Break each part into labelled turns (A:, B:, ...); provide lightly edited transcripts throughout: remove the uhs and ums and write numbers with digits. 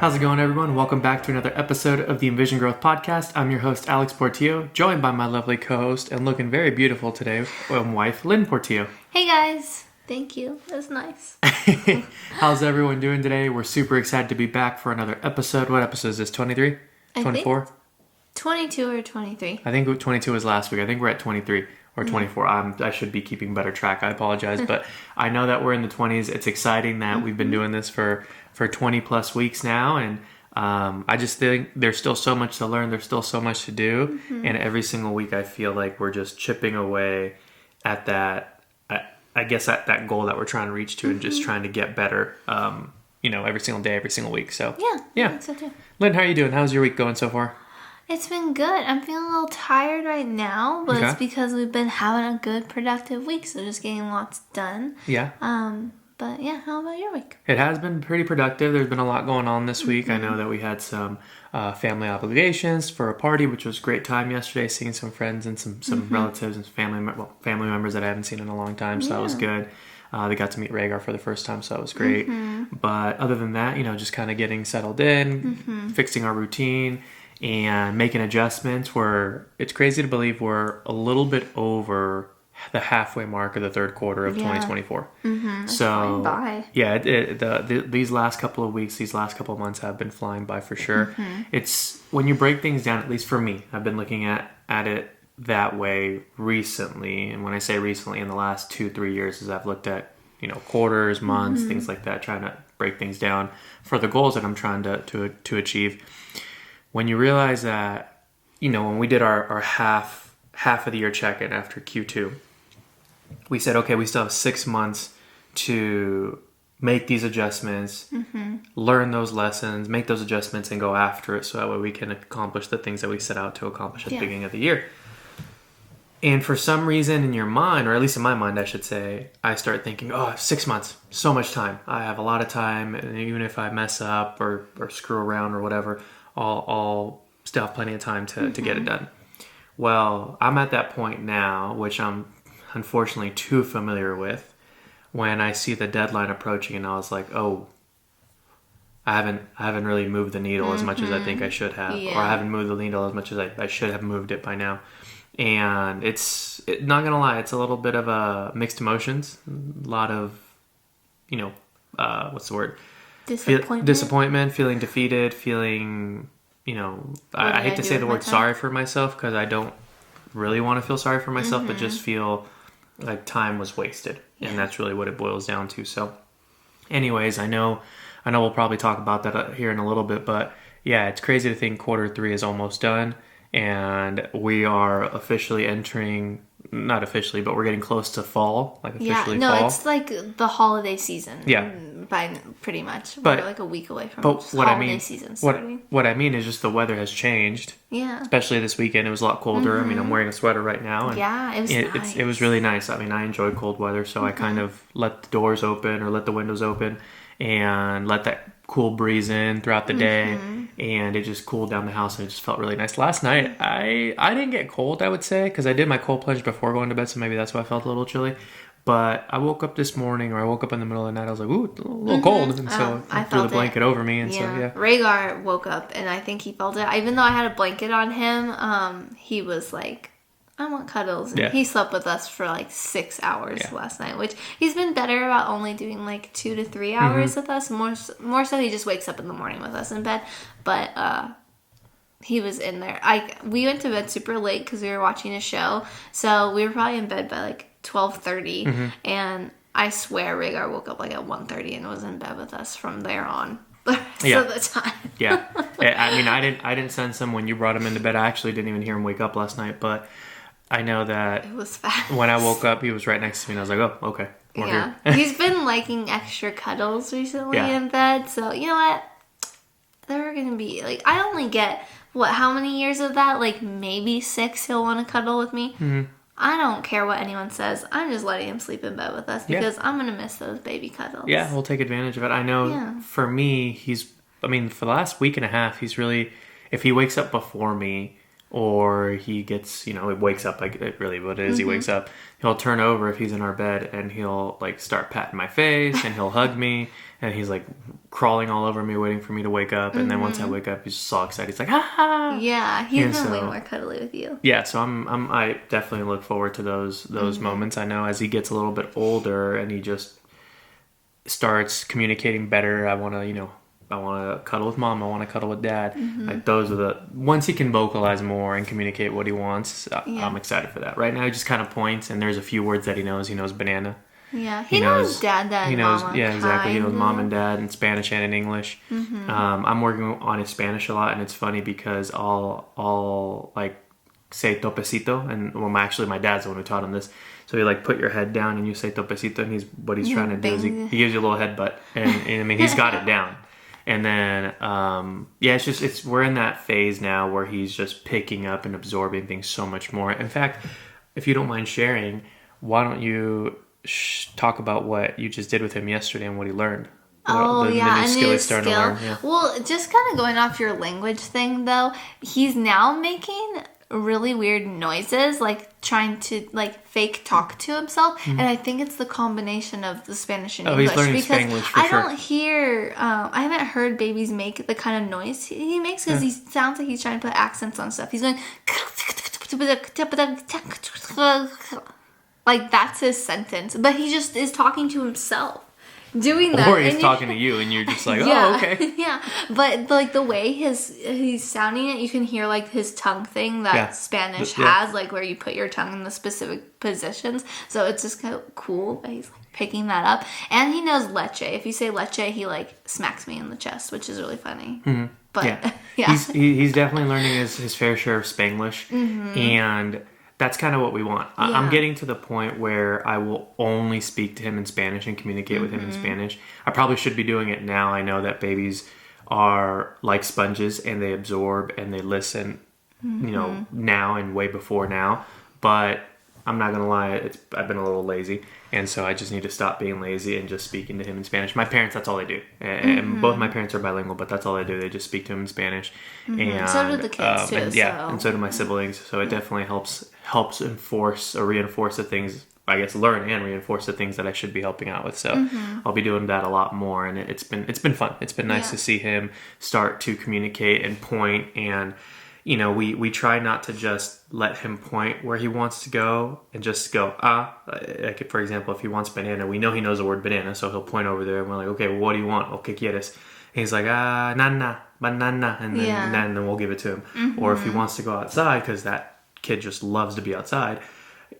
A: How's it going, everyone? Welcome back to another episode of the Envision Growth Podcast. I'm your host, Alex Portillo, joined by my lovely co-host and looking very beautiful today, wife, Lynn Portillo.
B: Hey, guys. Thank you. That was nice.
A: How's everyone doing today? We're super excited to be back for another episode. What episode is this, 23? 24?
B: 22 or 23.
A: I think 22 was last week. I think we're at 23 or 24. I should be keeping better track. I apologize. But I know that we're in the 20s. It's exciting that we've been doing this for 20 plus weeks now. And I just think there's still so much to learn. There's still so much to do. And every single week I feel like we're just chipping away at that, I guess, at that goal that we're trying to reach to and just trying to get better, every single day, every single week. So
B: Yeah. I think so too.
A: Lynn, how are you doing? How's your week going so far?
B: It's been good. I'm feeling a little tired right now, but it's because we've been having a good, productive week. So just getting lots done.
A: Yeah.
B: But yeah, how about your week?
A: It has been pretty productive. There's been a lot going on this week. I know that we had some family obligations for a party, which was a great time yesterday, seeing some friends and some relatives and family members that I haven't seen in a long time. So that was good. They got to meet Rhaegar for the first time, so that was great. But other than that, just kind of getting settled in, fixing our routine, and making adjustments. Where it's crazy to believe we're a little bit over the halfway mark of the third quarter of 2024. So
B: by.
A: Yeah, these last couple of weeks, these last couple of months have been flying by for sure. It's when you break things down, at least for me, I've been looking at it that way recently. And when I say recently, in the last 2-3 years, as I've looked at quarters, months, things like that, trying to break things down for the goals that I'm trying to achieve. When you realize that, when we did our half of the year check-in after Q2, we said, okay, we still have 6 months to make these adjustments, learn those lessons, make those adjustments, and go after it so that way we can accomplish the things that we set out to accomplish at the beginning of the year. And for some reason in your mind, or at least in my mind, I should say, I start thinking, 6 months, so much time. I have a lot of time, and even if I mess up or screw around or whatever, I'll still have plenty of time to get it done. Well, I'm at that point now, which I'm unfortunately too familiar with, when I see the deadline approaching, and I was like, I haven't really moved the needle as much as I think I should have, or I haven't moved the needle as much as I should have moved it by now. And it's not gonna lie, it's a little bit of a mixed emotions, a lot of, what's the word? Disappointment, feeling defeated, feeling, I hate to say the word sorry for myself, because I don't really want to feel sorry for myself, but just feel like time was wasted. And that's really what it boils down to. So anyways, I know we'll probably talk about that here in a little bit, but yeah, it's crazy to think quarter 3 is almost done, and we are officially entering, not officially, but we're getting close to fall, like officially fall.
B: No, it's like the holiday season.
A: Yeah.
B: By pretty much.
A: But,
B: we're like a week away from
A: holiday
B: season starting.
A: What I mean is just the weather has changed.
B: Yeah.
A: Especially this weekend. It was a lot colder. I mean, I'm wearing a sweater right now. And
B: it was nice.
A: It was really nice. I mean, I enjoy cold weather, so I kind of let the doors open or let the windows open and let that cool breeze in throughout the day, and it just cooled down the house, and it just felt really nice. Last night, I didn't get cold, I would say, because I did my cold plunge before going to bed, so maybe that's why I felt a little chilly. But I woke up this morning, or I woke up in the middle of the night, I was like, ooh, it's a little cold. And so I threw the blanket over me. And so,
B: Rhaegar woke up, and I think he felt it. Even though I had a blanket on him, he was like, I want cuddles. And he slept with us for like 6 hours last night, which he's been better about only doing like 2 to 3 hours with us. More so, he just wakes up in the morning with us in bed. But he was in there. We went to bed super late because we were watching a show. So we were probably in bed by like 12:30, and I swear Rhaegar woke up like at 1:30 and was in bed with us from there on the rest of the time.
A: I mean, I didn't sense him when you brought him into bed. I actually didn't even hear him wake up last night, but I know that
B: it was fast.
A: When I woke up, he was right next to me, and I was like, oh, okay, we're here.
B: He's been liking extra cuddles recently in bed, so you know what? They're gonna be like, I only get how many years of that? Like maybe 6. He'll want to cuddle with me. I don't care what anyone says. I'm just letting him sleep in bed with us because I'm going to miss those baby cuddles.
A: Yeah, we'll take advantage of it. I know for me, for the last week and a half, he's really, if he wakes up before me or he gets, he wakes up, like really what it is, he wakes up, he'll turn over if he's in our bed and he'll like start patting my face and he'll hug me and he's like crawling all over me waiting for me to wake up. And then once I wake up, he's just so excited. He's like, ha!
B: Yeah, he's been way more cuddly with you.
A: Yeah, so I definitely look forward to those moments. I know as he gets a little bit older and he just starts communicating better, I want to, I want to cuddle with mom. I want to cuddle with dad. Like those are once he can vocalize more and communicate what he wants, I'm excited for that. Right now he just kind of points and there's a few words that he knows. He knows banana.
B: Yeah, he knows dad,
A: he knows,
B: mama.
A: Yeah, exactly. He knows mom and dad in Spanish and in English. I'm working on his Spanish a lot, and it's funny because I'll like say topecito, and my dad's the one who taught him this. So you like put your head down and you say topecito, and he's trying to do is he gives you a little headbutt, and I mean he's got it down. And then, we're in that phase now where he's just picking up and absorbing things so much more. In fact, if you don't mind sharing, why don't you talk about what you just did with him yesterday and what he learned?
B: The new skill he's
A: starting to learn. Yeah.
B: Well, just kind of going off your language thing, though, he's now making really weird noises, like trying to like fake talk to himself, and I think it's the combination of the Spanish and English.
A: He's learning Spanglish for sure.
B: I don't hear, I haven't heard babies make the kind of noise he makes because he sounds like he's trying to put accents on stuff. He's going like that's his sentence, but he just is talking to himself. Doing that,
A: or he's talking to you, and you're just like, oh, okay,
B: yeah. But like the way he's sounding it, you can hear like his tongue thing that Spanish has, like where you put your tongue in the specific positions. So it's just kind of cool that he's like picking that up, and he knows leche. If you say leche, he like smacks me in the chest, which is really funny. But
A: he's definitely learning his fair share of Spanglish, and that's kind of what we want. Yeah. I'm getting to the point where I will only speak to him in Spanish and communicate with him in Spanish. I probably should be doing it now. I know that babies are like sponges and they absorb and they listen, now and way before now. But I'm not going to lie, I've been a little lazy. And so I just need to stop being lazy and just speaking to him in Spanish. My parents, that's all they do. And both my parents are bilingual, but that's all they do. They just speak to him in Spanish. And
B: so do the kids too.
A: And so do my siblings. So it definitely helps enforce or reinforce the things, I guess, learn and reinforce the things that I should be helping out with. So I'll be doing that a lot more. And it's been fun. It's been nice to see him start to communicate and point. And we try not to just let him point where he wants to go and just go, like for example, if he wants banana, we know he knows the word banana, so he'll point over there and we're like, okay, well, what do you want? Okay, quieres? And he's like, nana, banana, and then we'll give it to him. Or if he wants to go outside, because that kid just loves to be outside,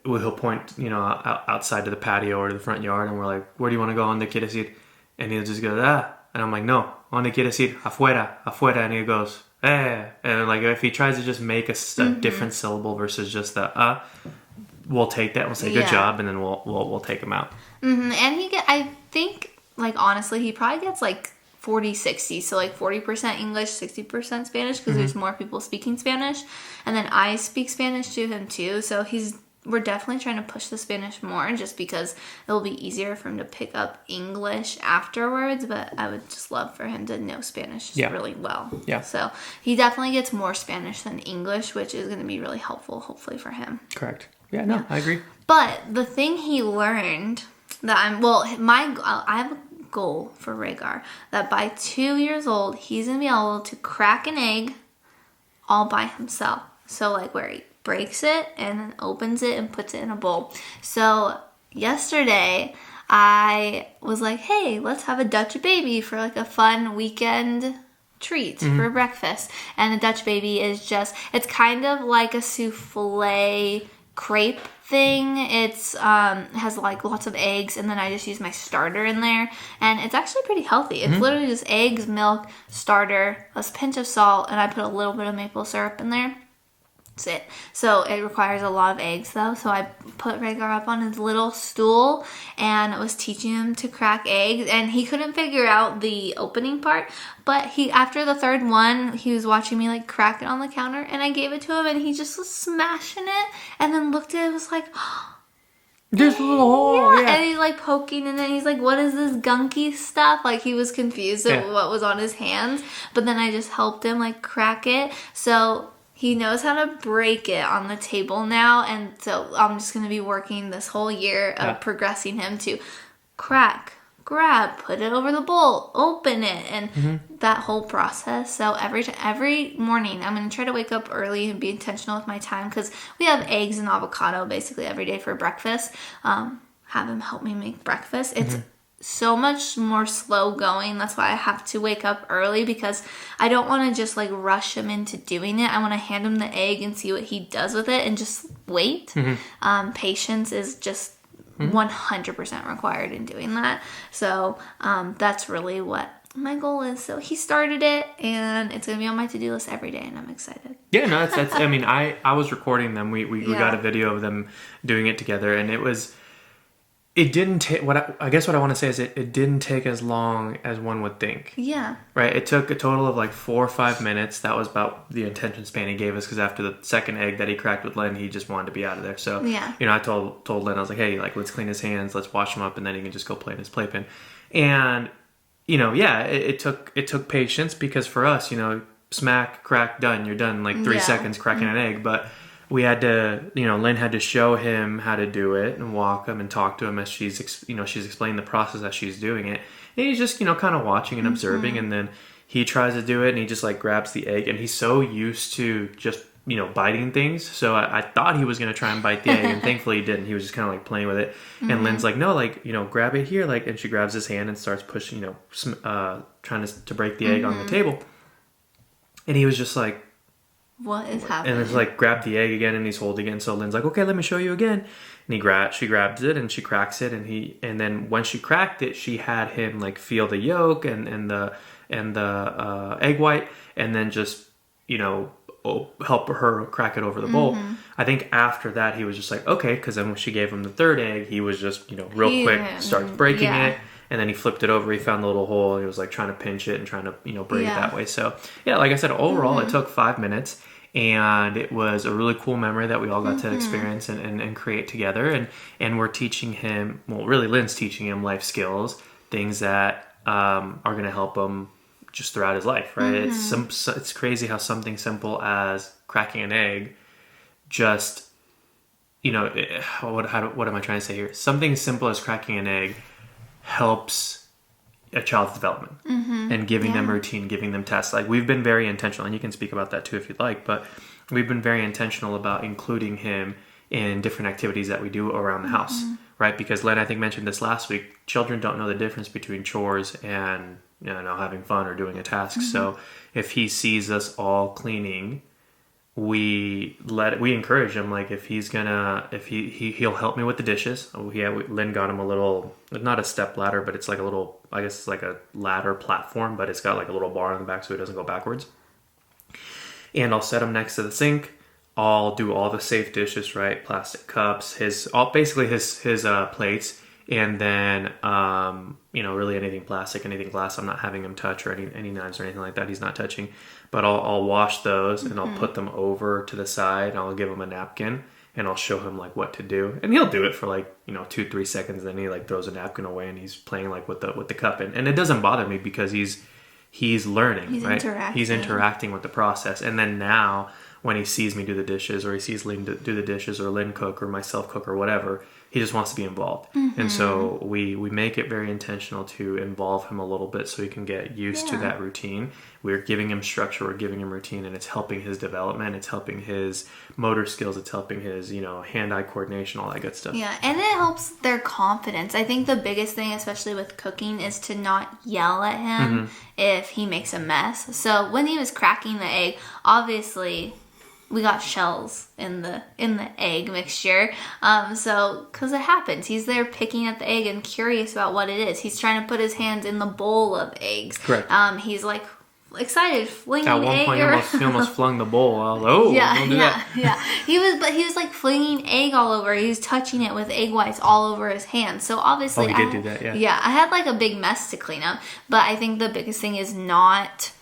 A: he'll point, outside to the patio or to the front yard, and we're like, where do you want to go? ¿Dónde quieres ir? And he'll just go, and I'm like, no, ¿dónde quieres ir? Afuera, and he goes, and like if he tries to just make a different syllable versus just the we'll take that, we'll say good job, and then we'll take him out. And
B: I think like honestly he probably gets like 40-60, so like 40% English, 60% Spanish, because there's more people speaking Spanish, and then I speak Spanish to him too, so we're definitely trying to push the Spanish more just because it'll be easier for him to pick up English afterwards, but I would just love for him to know Spanish really well. Yeah. So he definitely gets more Spanish than English, which is going to be really helpful, hopefully, for him.
A: Correct. Yeah, no, I agree.
B: But the thing he learned that I have a goal for Rhaegar that by 2 years old, he's going to be able to crack an egg all by himself. So like where he breaks it and then opens it and puts it in a bowl. So yesterday I was like, hey, let's have a Dutch baby for like a fun weekend treat for breakfast. And the Dutch baby is it's kind of like a souffle crepe thing. It's has like lots of eggs, and then I just use my starter in there, and it's actually pretty healthy. It's literally just eggs, milk, starter, a pinch of salt, and I put a little bit of maple syrup in there. That's it. So it requires a lot of eggs though. So I put Rhaegar up on his little stool and was teaching him to crack eggs, and he couldn't figure out the opening part, but after the third one, he was watching me like crack it on the counter, and I gave it to him and he just was smashing it and then looked at it and was like,
A: there's a little hole. Yeah.
B: And he's like poking, and then he's like, what is this gunky stuff? Like he was confused at what was on his hands, but then I just helped him like crack it. So He knows how to break it on the table now, and so I'm just going to be working this whole year of progressing him to crack, grab, put it over the bowl, open it, and that whole process. So every morning, I'm going to try to wake up early and be intentional with my time, because we have eggs and avocado basically every day for breakfast. Have him help me make breakfast. It's so much more slow going. That's why I have to wake up early, because I don't want to just like rush him into doing it. I want to hand him the egg and see what he does with it and just wait. Patience is just 100% required in doing that. So that's really what my goal is. So he started it, and it's going to be on my to-do list every day, and I'm excited.
A: Yeah, no, that's I mean, I was recording them. We got a video of them doing it together, and it didn't take, I guess what I want to say is it didn't take as long as one would think.
B: Yeah.
A: Right? It took a total of like 4 or 5 minutes. That was about the attention span he gave us, because after the second egg that he cracked with Lynn, he just wanted to be out of there. So, I told Lynn, I was like, hey, like, let's clean his hands, let's wash him up, and then he can just go play in his playpen. And, it took patience, because for us, smack, crack, done, you're done in like 3 seconds cracking an egg. But we had to, Lynn had to show him how to do it and walk him and talk to him as she's explaining the process as she's doing it. And he's just, kind of watching and observing. And then he tries to do it, and he just like grabs the egg, and he's so used to just, biting things. So I thought he was going to try and bite the egg, and thankfully he didn't. He was just kind of like playing with it. And Lynn's like, no, like, grab it here. Like, and she grabs his hand and starts pushing, trying to break the egg on the table. And he was just like,
B: what is happening?
A: And it's like, grab the egg again, and he's holding it. And so Lynn's like, okay, let me show you again. And she grabs it, and she cracks it, and then when she cracked it, she had him like feel the yolk and the egg white, and then just help her crack it over the bowl. I think after that he was just like, okay, because then when she gave him the third egg, he was just real quick starts breaking it. And then he flipped it over. He found the little hole. And he was like trying to pinch it and trying to, break it that way. So yeah, like I said, overall it took 5 minutes, and it was a really cool memory that we all got to experience and create together. And we're teaching him, well, really Lynn's teaching him life skills, things that are going to help him just throughout his life, right? It's crazy how something simple as cracking an egg, just, what am I trying to say here? Something simple as cracking an egg helps a child's development and giving them routine, giving them tests. Like, we've been very intentional, and you can speak about that too if you'd like, but we've been very intentional about including him in different activities that we do around the house, right? Because Len, I think, mentioned this last week, children don't know the difference between chores and having fun or doing a task. So if he sees us all cleaning, we encourage him. Like, if he'll help me with the dishes. Lynn got him a little, not a step ladder, but it's like a little, I guess it's like a ladder platform, but it's got like a little bar on the back so he doesn't go backwards. And I'll set him next to the sink. I'll do all the safe dishes, right? Plastic cups, his plates, and then really anything plastic, anything glass, I'm not having him touch, or any knives or anything like that. He's not touching. But I'll wash those, and I'll put them over to the side, and I'll give him a napkin, and I'll show him like what to do, and he'll do it for like 2-3 seconds, then he like throws a napkin away, and he's playing like with the cup, and it doesn't bother me because he's learning, right? He's interacting with the process, and then now when he sees me do the dishes, or he sees Lynn do the dishes, or Lynn cook, or myself cook, or whatever, he just wants to be involved. And so we make it very intentional to involve him a little bit so he can get used to that routine. We're giving him structure, we're giving him routine, and it's helping his development, it's helping his motor skills, it's helping his, hand-eye coordination, all that good stuff.
B: Yeah, and it helps their confidence. I think the biggest thing, especially with cooking, is to not yell at him if he makes a mess. So when he was cracking the egg, obviously we got shells in the egg mixture. So, because it happens. He's there picking at the egg and curious about what it is. He's trying to put his hands in the bowl of eggs.
A: Correct.
B: He's like excited, flinging egg.
A: At one point, he almost flung the bowl. I was like, don't do that.
B: Yeah. He was like flinging egg all over. He was touching it with egg whites all over his hands. So obviously,
A: he did do that. Yeah.
B: Yeah, I had like a big mess to clean up. But I think the biggest thing is not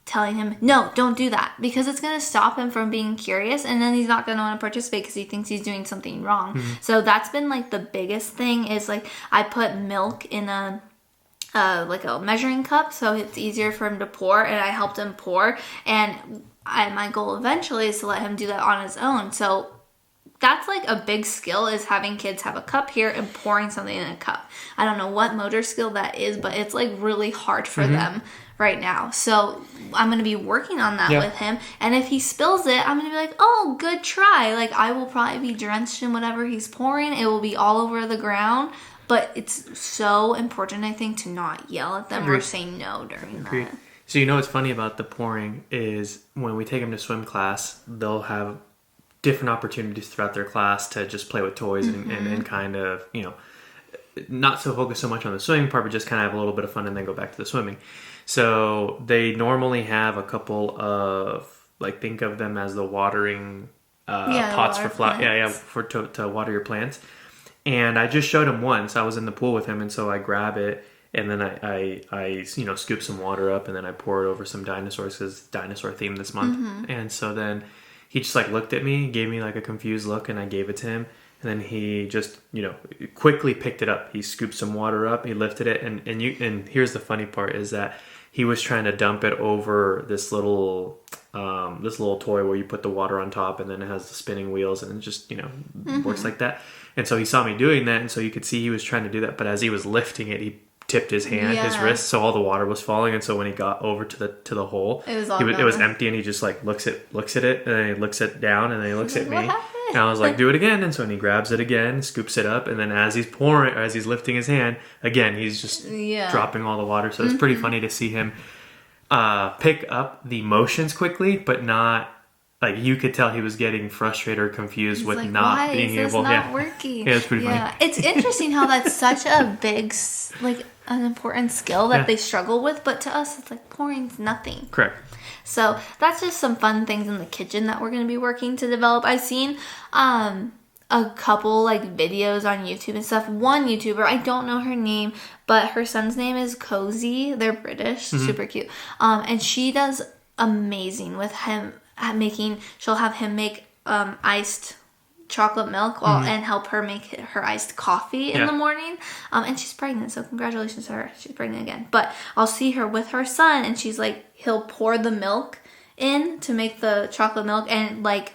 B: telling him, no, don't do that, because it's going to stop him from being curious, and then he's not going to want to participate because he thinks he's doing something wrong. So that's been like the biggest thing, is like I put milk in a like a measuring cup so it's easier for him to pour, and I helped him pour, and my goal eventually is to let him do that on his own. So that's like a big skill, is having kids have a cup here and pouring something in a cup. I don't know what motor skill that is, but it's like really hard for them right now. So I'm going to be working on that with him. And if he spills it, I'm going to be like, oh, good try. Like, I will probably be drenched in whatever he's pouring. It will be all over the ground. But it's so important, I think, to not yell at them or say no during that.
A: So you know what's funny about the pouring is when we take them to swim class, they'll have different opportunities throughout their class to just play with toys and kind of, you know, not so focus so much on the swimming part, but just kind of have a little bit of fun and then go back to the swimming. So they normally have a couple of, like, think of them as the watering pots for to water your plants. And I just showed him once. I was in the pool with him, and so I grab it and then I you know, scoop some water up and then I pour it over some dinosaurs because it's dinosaur themed this month. And so then he just like looked at me, gave me like a confused look, and I gave it to him. And then he just, you know, quickly picked it up. He scooped some water up, he lifted it, and here's the funny part is that he was trying to dump it over this little toy where you put the water on top and then it has the spinning wheels and it just, you know, works like that. And so he saw me doing that, and so you could see he was trying to do that. But as he was lifting it, he tipped his hand, his wrist, so all the water was falling. And so when he got over to the hole, it was empty, and he just like looks at it, and then he looks it down, and then he looks at me. And I was like, do it again. And so when he grabs it again, scoops it up, and then as he's pouring, or as he's lifting his hand, again, he's just dropping all the water. So it's pretty funny to see him pick up the motions quickly, but not, like, you could tell he was getting frustrated or confused with like, not being able.
B: Not working.
A: Yeah, it's pretty funny.
B: It's interesting how that's such a big, like, an important skill that they struggle with, but to us, it's like pouring's nothing.
A: Correct.
B: So that's just some fun things in the kitchen that we're going to be working to develop. I've seen a couple like videos on YouTube and stuff. One YouTuber, I don't know her name, but her son's name is Cozy. They're British, super cute. And she does amazing with him at making. She'll have him make iced chocolate milk and help her make her iced coffee in the morning. And she's pregnant, so congratulations to her. She's pregnant again. But I'll see her with her son, and she's like, he'll pour the milk in to make the chocolate milk and like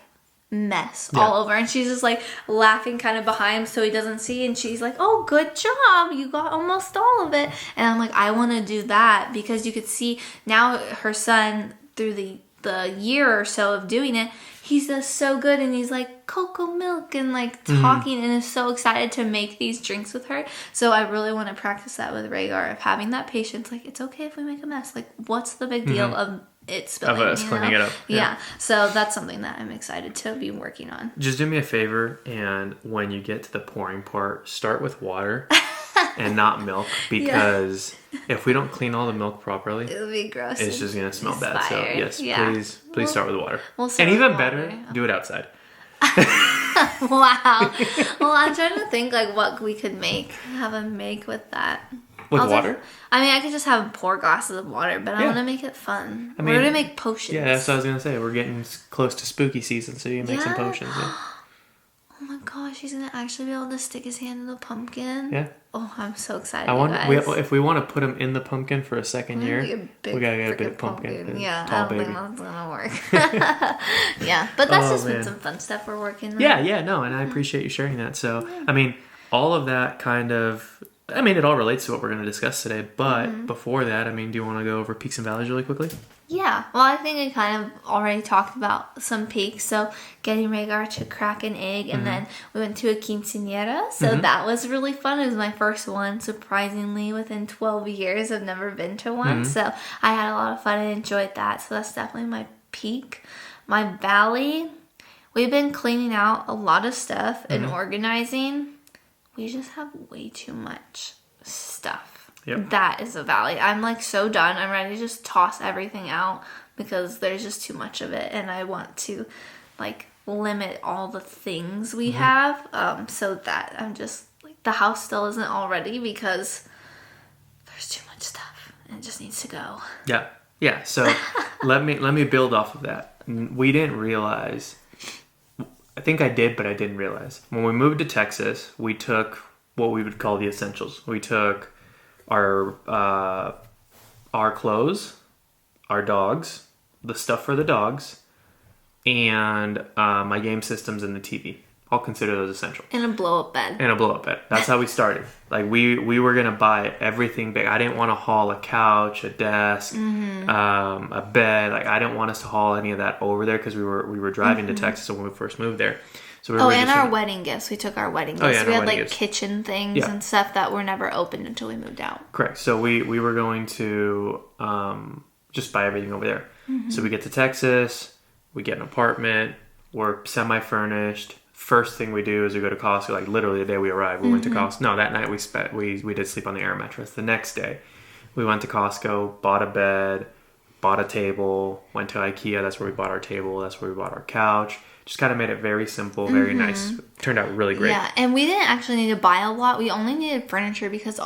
B: mess all over, and she's just like laughing kind of behind him so he doesn't see, and she's like, oh, good job, you got almost all of it. And I'm like, I want to do that, because you could see now her son through the year or so of doing it, he's just so good, and he's like cocoa milk and like talking and is so excited to make these drinks with her. So I really want to practice that with Rhaegar, of having that patience, like, it's okay if we make a mess, like, what's the big deal of it spilling,
A: of us cleaning it up.
B: Yeah. So that's something that I'm excited to be working on.
A: Just do me a favor, and when you get to the pouring part, start with water and not milk, because if we don't clean all the milk properly,
B: it'll be gross.
A: It's just gonna smell bad. So yes, please start with water.
B: And
A: even better, do it outside.
B: Wow. Well, I'm trying to think like what we could have him make with that.
A: With water?
B: I could just have 4 glasses of water, but I want to make it fun. We're going to make potions.
A: Yeah, that's what I was going to say. We're getting close to spooky season, so you can make some potions. Yeah.
B: Oh my gosh, he's going to actually be able to stick his hand in the pumpkin.
A: Yeah.
B: Oh, I'm so excited,
A: if we want to put him in the pumpkin for a second year, we got to get a big pumpkin.
B: Yeah, I don't think that's going to work. Yeah, but that's been some fun stuff we're working on.
A: Yeah, no, and I appreciate you sharing that. So, I mean, all of that kind of... I mean, it all relates to what we're going to discuss today, but before that, I mean, do you want to go over peaks and valleys really quickly?
B: Yeah, well, I think I kind of already talked about some peaks. So getting Rhaegar to crack an egg, and then we went to a quinceañera, so that was really fun. It was my first one, surprisingly, within 12 years. I've never been to one, so I had a lot of fun and enjoyed that. So that's definitely my peak. My valley, we've been cleaning out a lot of stuff and organizing. We just have way too much stuff. Yep. That is a valley. I'm like so done. I'm ready to just toss everything out because there's just too much of it, and I want to like limit all the things we have. So that I'm just like, the house still isn't all ready because there's too much stuff and it just needs to go.
A: Yeah. So let me build off of that. We didn't realize. I think I did, but I didn't realize. When we moved to Texas, we took what we would call the essentials. We took our clothes, our dogs, the stuff for the dogs, and my game systems and the TV. I'll consider those essential.
B: And a blow-up bed.
A: That's how we started. Like we were gonna buy everything big. I didn't want to haul a couch, a desk, a bed. Like I didn't want us to haul any of that over there because we were driving to Texas when we first moved there. So
B: and our wedding gifts. We took our wedding gifts. So we had like gifts. Kitchen things and stuff that were never opened until we moved out.
A: Correct. So we were going to just buy everything over there. So we get to Texas, we get an apartment, we're semi-furnished. First thing we do is we go to Costco. Like literally the day we arrived, we went to Costco. No, that night we did sleep on the air mattress. The next day, we went to Costco, bought a bed, bought a table, went to IKEA. That's where we bought our table. That's where we bought our couch. Just kind of made it very simple, very nice. Turned out really great.
B: Yeah, and we didn't actually need to buy a lot. We only needed furniture because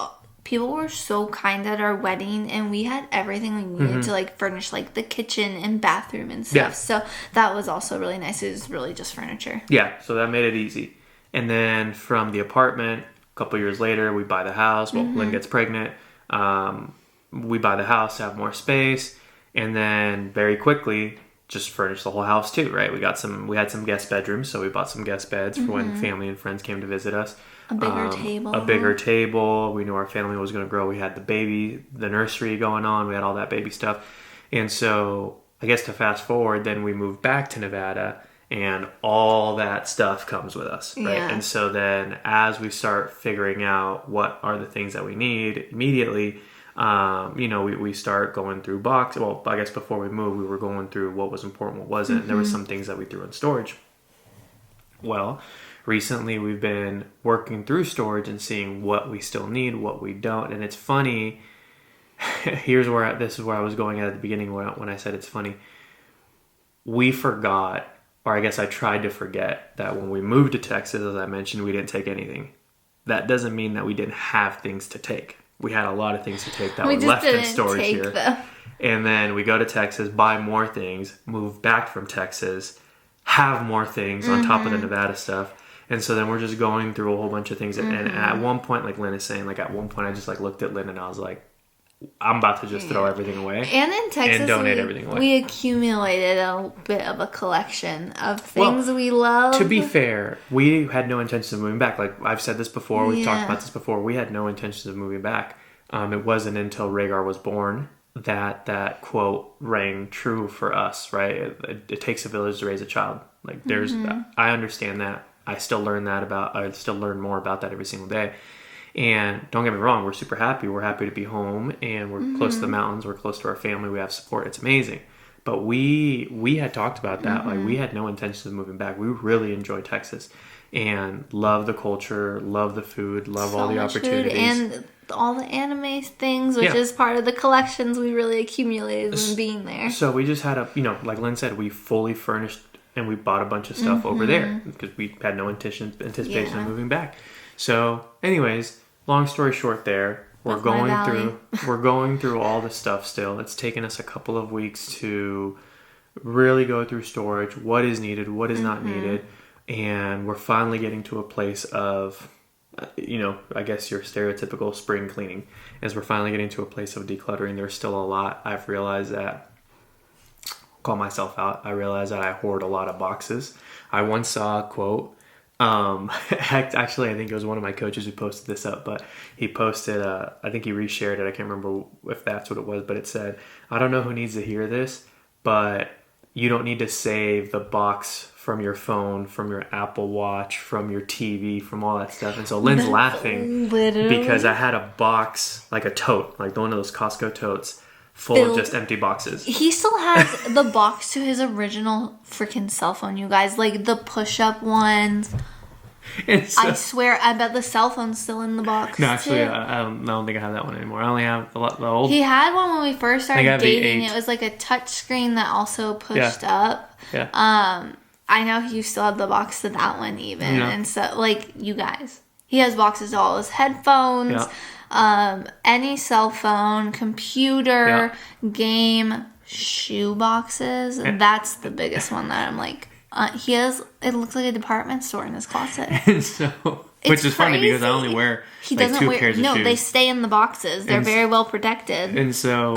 B: people were so kind at our wedding, and we had everything we needed to like furnish like the kitchen and bathroom and stuff. Yeah. So that was also really nice. It was really just furniture.
A: Yeah, so that made it easy. And then from the apartment, a couple years later, we buy the house. Well, Lynn gets pregnant. We buy the house to have more space, and then very quickly just furnish the whole house too. Right? We had some guest bedrooms, so we bought some guest beds for when family and friends came to visit us.
B: A bigger
A: table. We knew our family was going to grow. We had the nursery going on. We had all that baby stuff. And so I guess to fast forward, then we moved back to Nevada and all that stuff comes with us. Right. Yeah. And so then as we start figuring out what are the things that we need immediately, we start going through boxes. Well, I guess before we moved, we were going through what was important, what wasn't. And there were some things that we threw in storage. Well, recently, we've been working through storage and seeing what we still need, what we don't. And it's funny. This is where I was going at the beginning when I said it's funny. We forgot, or I guess I tried to forget, that when we moved to Texas, as I mentioned, we didn't take anything. That doesn't mean that we didn't have things to take. We had a lot of things to take that were left in storage here. Them. And then we go to Texas, buy more things, move back from Texas, have more things on top of the Nevada stuff. And so then we're just going through a whole bunch of things. And at one point, like Lynn is saying, like at one point I just like looked at Lynn and I was like, I'm about to just throw everything away.
B: And in Texas,
A: and donate everything away.
B: We accumulated a bit of a collection of things we love.
A: To be fair, we had no intentions of moving back. Like I've said this before, we've talked about this before. We had no intentions of moving back. It wasn't until Rhaegar was born that quote rang true for us, right? It takes a village to raise a child. Like there's, I understand that. I still learn more about that every single day. And don't get me wrong, we're super happy. We're happy to be home, and we're close to the mountains. We're close to our family. We have support. It's amazing. But we had talked about that. Like we had no intentions of moving back. We really enjoy Texas and love the culture, love the food, love all the opportunities.
B: And all the anime things, which is part of the collections we really accumulated when being there.
A: So we just had like Lynn said, we fully furnished and we bought a bunch of stuff over there because we had no anticipation of moving back. So anyways, long story short we're going through all the stuff still. It's taken us a couple of weeks to really go through storage, what is needed, what is not needed, and we're finally getting to a place of I guess your stereotypical spring cleaning, as we're finally getting to a place of decluttering. There's still a lot. I've realized that, call myself out, I realized that I hoard a lot of boxes. I once saw a quote, actually I think it was one of my coaches who posted this up, but he posted, I think he reshared it, I can't remember if that's what it was, but it said, I don't know who needs to hear this, but you don't need to save the box from your phone, from your Apple Watch, from your TV, from all that stuff. And so Lynn's laughing because I had a box, like a tote, like one of those Costco totes, full of just empty boxes.
B: He still has the box to his original freaking cell phone, you guys. Like the push-up ones. So, I swear, I bet the cell phone's still in the box.
A: No, actually, I don't think I have that one anymore. I only have the old.
B: He had one when we first started dating. It was like a touch screen that also pushed up.
A: Yeah.
B: I know you still have the box to that one even. Yeah. And so, like, you guys, he has boxes to all his headphones, any cell phone, computer, game, shoe boxes. Yeah. That's the biggest one that I'm like, he has, it looks like a department store in his closet.
A: So, which is funny because I only wear two pairs of shoes.
B: No, they stay in the boxes. They're very well protected.
A: And so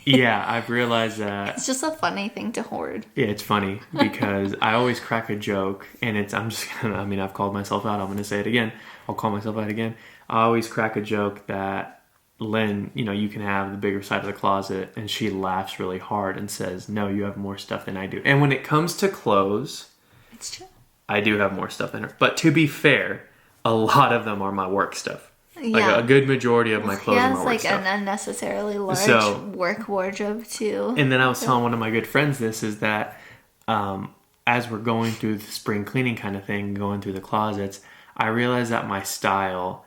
A: Yeah, I've realized that.
B: It's just a funny thing to hoard.
A: Yeah, it's funny because I always crack a joke, and I've called myself out. I'm gonna say it again. I'll call myself out again. I always crack a joke that Lynn, you can have the bigger side of the closet, and she laughs really hard and says, "No, you have more stuff than I do." And when it comes to clothes,
B: it's true.
A: I do have more stuff than her. But to be fair, a lot of them are my work stuff.
B: Yeah.
A: Like a good majority of my clothes are my work stuff.
B: He has an unnecessarily large work wardrobe too.
A: And then I was telling one of my good friends this is that as we're going through the spring cleaning kind of thing, going through the closets, I realized that my style.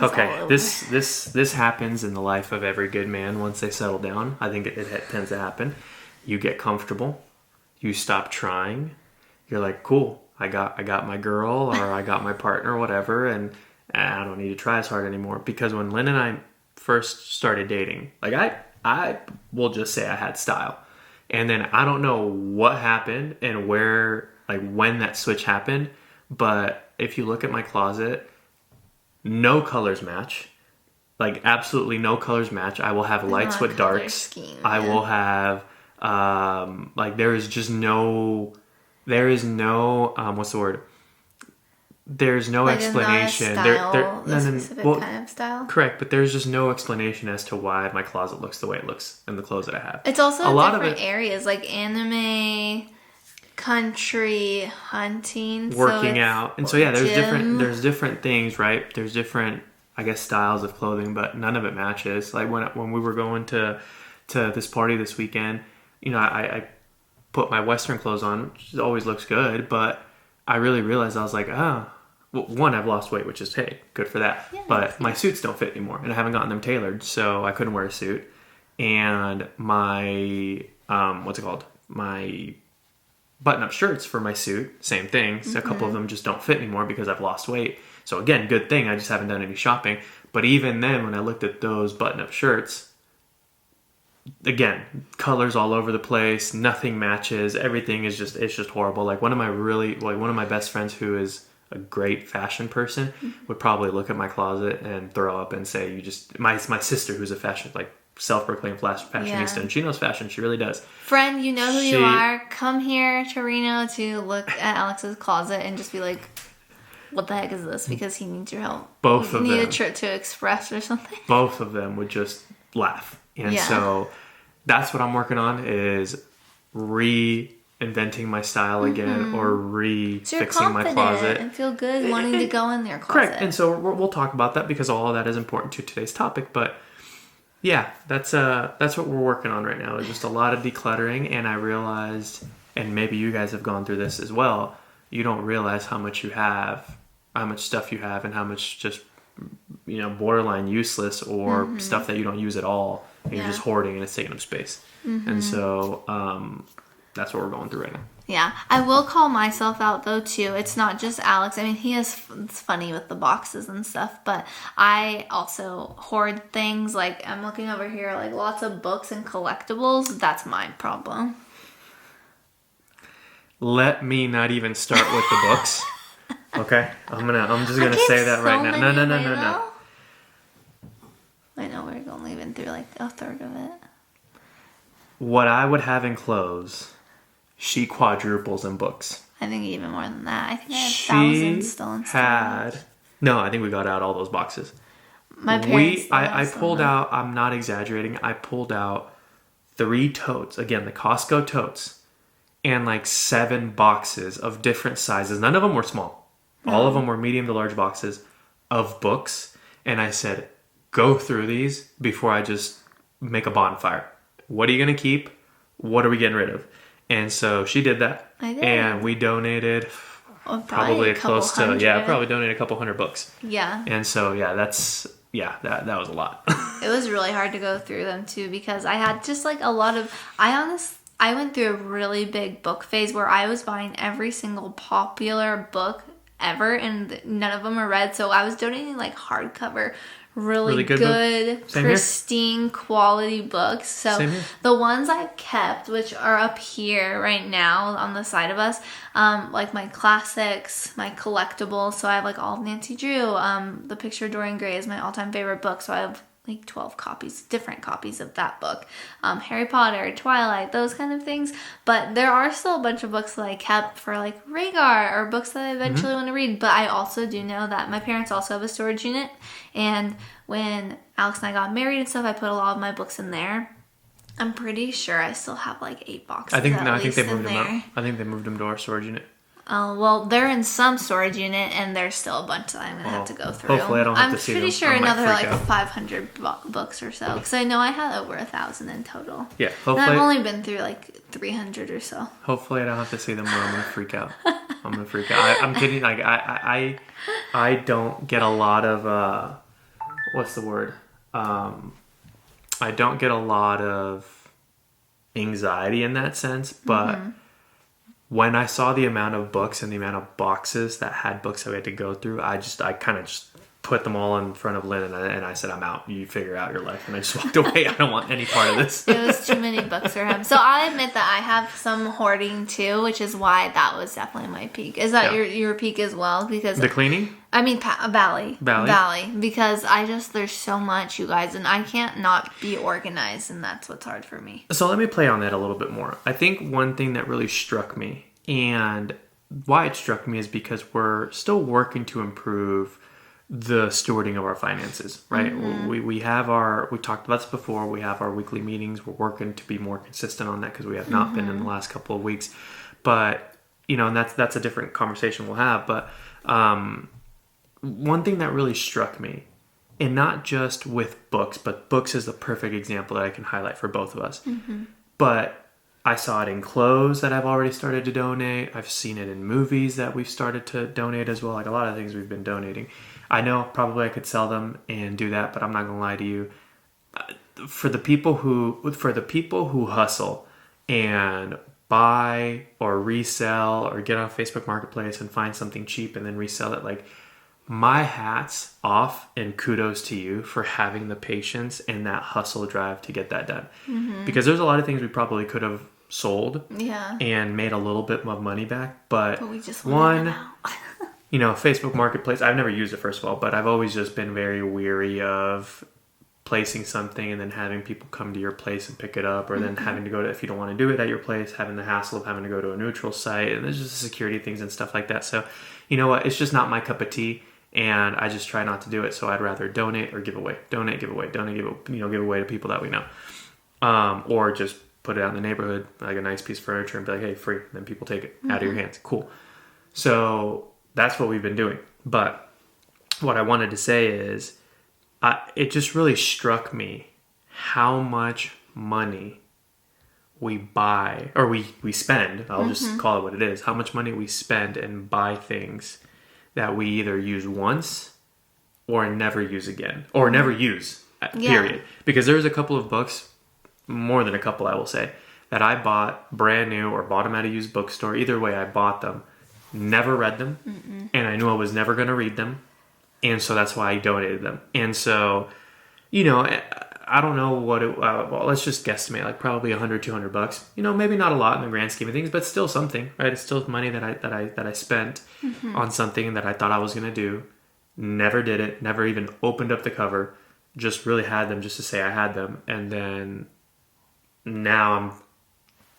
A: Okay, this happens in the life of every good man once they settle down. I think it tends to happen. You get comfortable. You stop trying. You're like, cool. I got my girl or I got my partner, whatever, and I don't need to try as hard anymore. Because when Lynn and I first started dating, like I will just say I had style. And then I don't know what happened and when that switch happened. But if you look at my closet, no colors match. Like absolutely no colors match. I will have lights with darks.
B: Scheme,
A: I will have there is no what's the word? There's no explanation.
B: Specific kind of style.
A: Correct, but there's just no explanation as to why my closet looks the way it looks and the clothes that I have.
B: It's also different areas like anime, country, hunting,
A: working out, and so there's different things, right? There's different, I guess, styles of clothing, but none of it matches. Like when we were going to this party this weekend, I put my Western clothes on, which always looks good, but I really realized I was like, one, I've lost weight, which is, hey, good for that. Yeah, but my suits don't fit anymore, and I haven't gotten them tailored, so I couldn't wear a suit. And my, my button-up shirts for my suit, same thing. So a couple of them just don't fit anymore because I've lost weight. So again, good thing, I just haven't done any shopping. But even then, when I looked at those button-up shirts, again, colors all over the place, nothing matches, everything is just horrible. Like one of my best friends who is a great fashion person would probably look at my closet and throw up and say, my sister who's a fashion, like self-proclaimed fashionista, and she knows fashion, she really does.
B: Friend, you know who you are. Come here to Reno to look at Alex's closet and just be like, what the heck is this? Because he needs your help.
A: Both of them.
B: Need a trip to Express or something.
A: Both of them would just laugh. And so that's what I'm working on, is reinventing my style again, or fixing my closet.
B: And feel good wanting to go in their closet.
A: Correct. And so we'll talk about that because all of that is important to today's topic. But yeah, that's what we're working on right now, is just a lot of decluttering. And I realized, and maybe you guys have gone through this as well, you don't realize how much you have, how much stuff you have, and how much just borderline useless or stuff that you don't use at all, and you're just hoarding and it's taking up space. And so that's what we're going through right now.
B: Yeah, I will call myself out though too. It's not just Alex. I mean, it's funny with the boxes and stuff, but I also hoard things. Like I'm looking over here, like lots of books and collectibles. That's my problem.
A: Let me not even start with the books. Okay, I'm just gonna say that right now. No.
B: I know we're only even through like a third of it.
A: What I would have in clothes, she quadruples in books.
B: I think even more than that. I think I had thousands still in storage.
A: No, I think we got out all those boxes.
B: My parents.
A: I pulled out. I'm not exaggerating. I pulled out 3 totes. Again, the Costco totes, and like 7 boxes of different sizes. None of them were small. All of them were medium to large boxes of books. And I said, go through these before I just make a bonfire. What are you going to keep? What are we getting rid of? And so she did that.
B: I did.
A: And we donated probably close to, probably donated a couple hundred books.
B: Yeah.
A: And so, that was a lot.
B: It was really hard to go through them too, because I had just like a lot of, I went through a really big book phase where I was buying every single popular book ever, and none of them are read. So I was donating like hardcover, really good pristine quality books. So the ones I kept, which are up here right now on the side of us, like my classics, my collectibles. So I have like all of Nancy Drew. The Picture of Dorian Gray is my all-time favorite book. So I have like 12 copies, different copies of that book. Harry Potter, Twilight, those kind of things. But there are still a bunch of books that I kept for like Rhaegar or books that I eventually want to read. But I also do know that my parents also have a storage unit. And when Alex and I got married and stuff, I put a lot of my books in there. I'm pretty sure I still have like 8 boxes.
A: I think they moved them out. I think they moved them to our storage unit.
B: Oh, well, they're in some storage unit, and there's still a bunch that I'm going to have to go through.
A: Hopefully I don't have to see them.
B: I'm pretty sure another, like, 500 books or so. Because I know I had over 1,000 in total.
A: Yeah, hopefully.
B: And I've only been through, like, 300 or so.
A: Hopefully I don't have to see them or I'm going to freak out. I'm going to freak out. I'm kidding. Like, I don't get a lot of, what's the word? I don't get a lot of anxiety in that sense, but... When I saw the amount of books and the amount of boxes that had books that we had to go through, I kind of just put them all in front of Lynn and I said, I'm out. You figure out your life. And I just walked away. I don't want any part of this.
B: It was too many books for him. So I admit that I have some hoarding too, which is why that was definitely my peak. Is that your peak as well? Because
A: the cleaning?
B: I mean, Valley. Because there's so much, you guys, and I can't not be organized, and that's what's hard for me.
A: So let me play on that a little bit more. I think one thing that really struck me, and why it struck me, is because we're still working to improve the stewarding of our finances, right? We talked about this before, we have our weekly meetings, we're working to be more consistent on that because we have not been in the last couple of weeks. But, and that's a different conversation we'll have. But one thing that really struck me, and not just with books, but books is the perfect example that I can highlight for both of us. But I saw it in clothes that I've already started to donate. I've seen it in movies that we've started to donate as well. Like a lot of things we've been donating. I know probably I could sell them and do that, but I'm not gonna lie to you. For the people who hustle and buy or resell or get on Facebook Marketplace and find something cheap and then resell it, like, my hat's off and kudos to you for having the patience and that hustle drive to get that done. Because there's a lot of things we probably could have sold and made a little bit of money back, but
B: we just want
A: Facebook Marketplace, I've never used it, first of all, but I've always just been very weary of placing something and then having people come to your place and pick it up, or then having to go to, if you don't want to do it at your place, having the hassle of having to go to a neutral site, and there's just security things and stuff like that. So, you know what, it's just not my cup of tea, and I just try not to do it. So I'd rather donate or give away, give away to people that we know, or just put it out in the neighborhood, like a nice piece of furniture, and be like, hey, free, and then people take it out of your hands. Cool. So that's what we've been doing. But what I wanted to say is, it just really struck me how much money we buy, or we spend, I'll just call it what it is, how much money we spend and buy things that we either use once or never use again, or never use, period. Because there's a couple of books, more than a couple I will say, that I bought brand new or bought them at a used bookstore. Either way, I bought them, never read them, and I knew I was never going to read them. And so that's why I donated them. And so, I don't know what it, well, let's just guesstimate, like probably $100, $200. Maybe not a lot in the grand scheme of things, but still something, right? It's still money that I spent on something that I thought I was going to do. Never did it. Never even opened up the cover. Just really had them just to say I had them. And then now I'm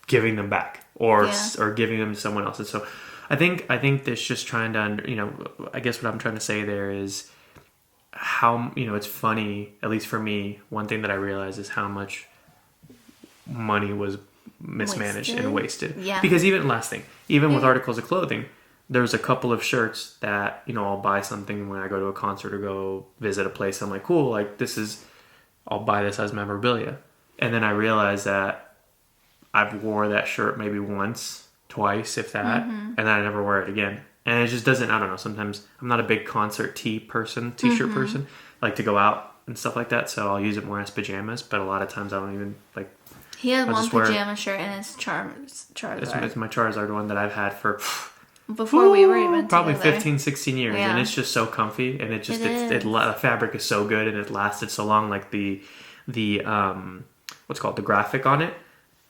A: giving them back or giving them to someone else. And so I think that's just trying to, I guess what I'm trying to say there is how, it's funny, at least for me, one thing that I realized is how much money was mismanaged and wasted. Yeah. Because even with articles of clothing, there's a couple of shirts that, I'll buy something when I go to a concert or go visit a place. I'm like, cool, like I'll buy this as memorabilia. And then I realized that I've wore that shirt maybe once, twice, if that, and then I never wear it again. And it just doesn't, I don't know, sometimes I'm not a big concert t-shirt person, like to go out and stuff like that, so I'll use it more as pajamas, but a lot of times I don't even, like...
B: He had one pajama shirt and it's Charizard.
A: It's my Charizard one that I've had for...
B: Before we were even
A: probably
B: together.
A: 15, 16 years, and it's just so comfy, and the fabric is so good, and it lasted so long, like the what's called, the graphic on it,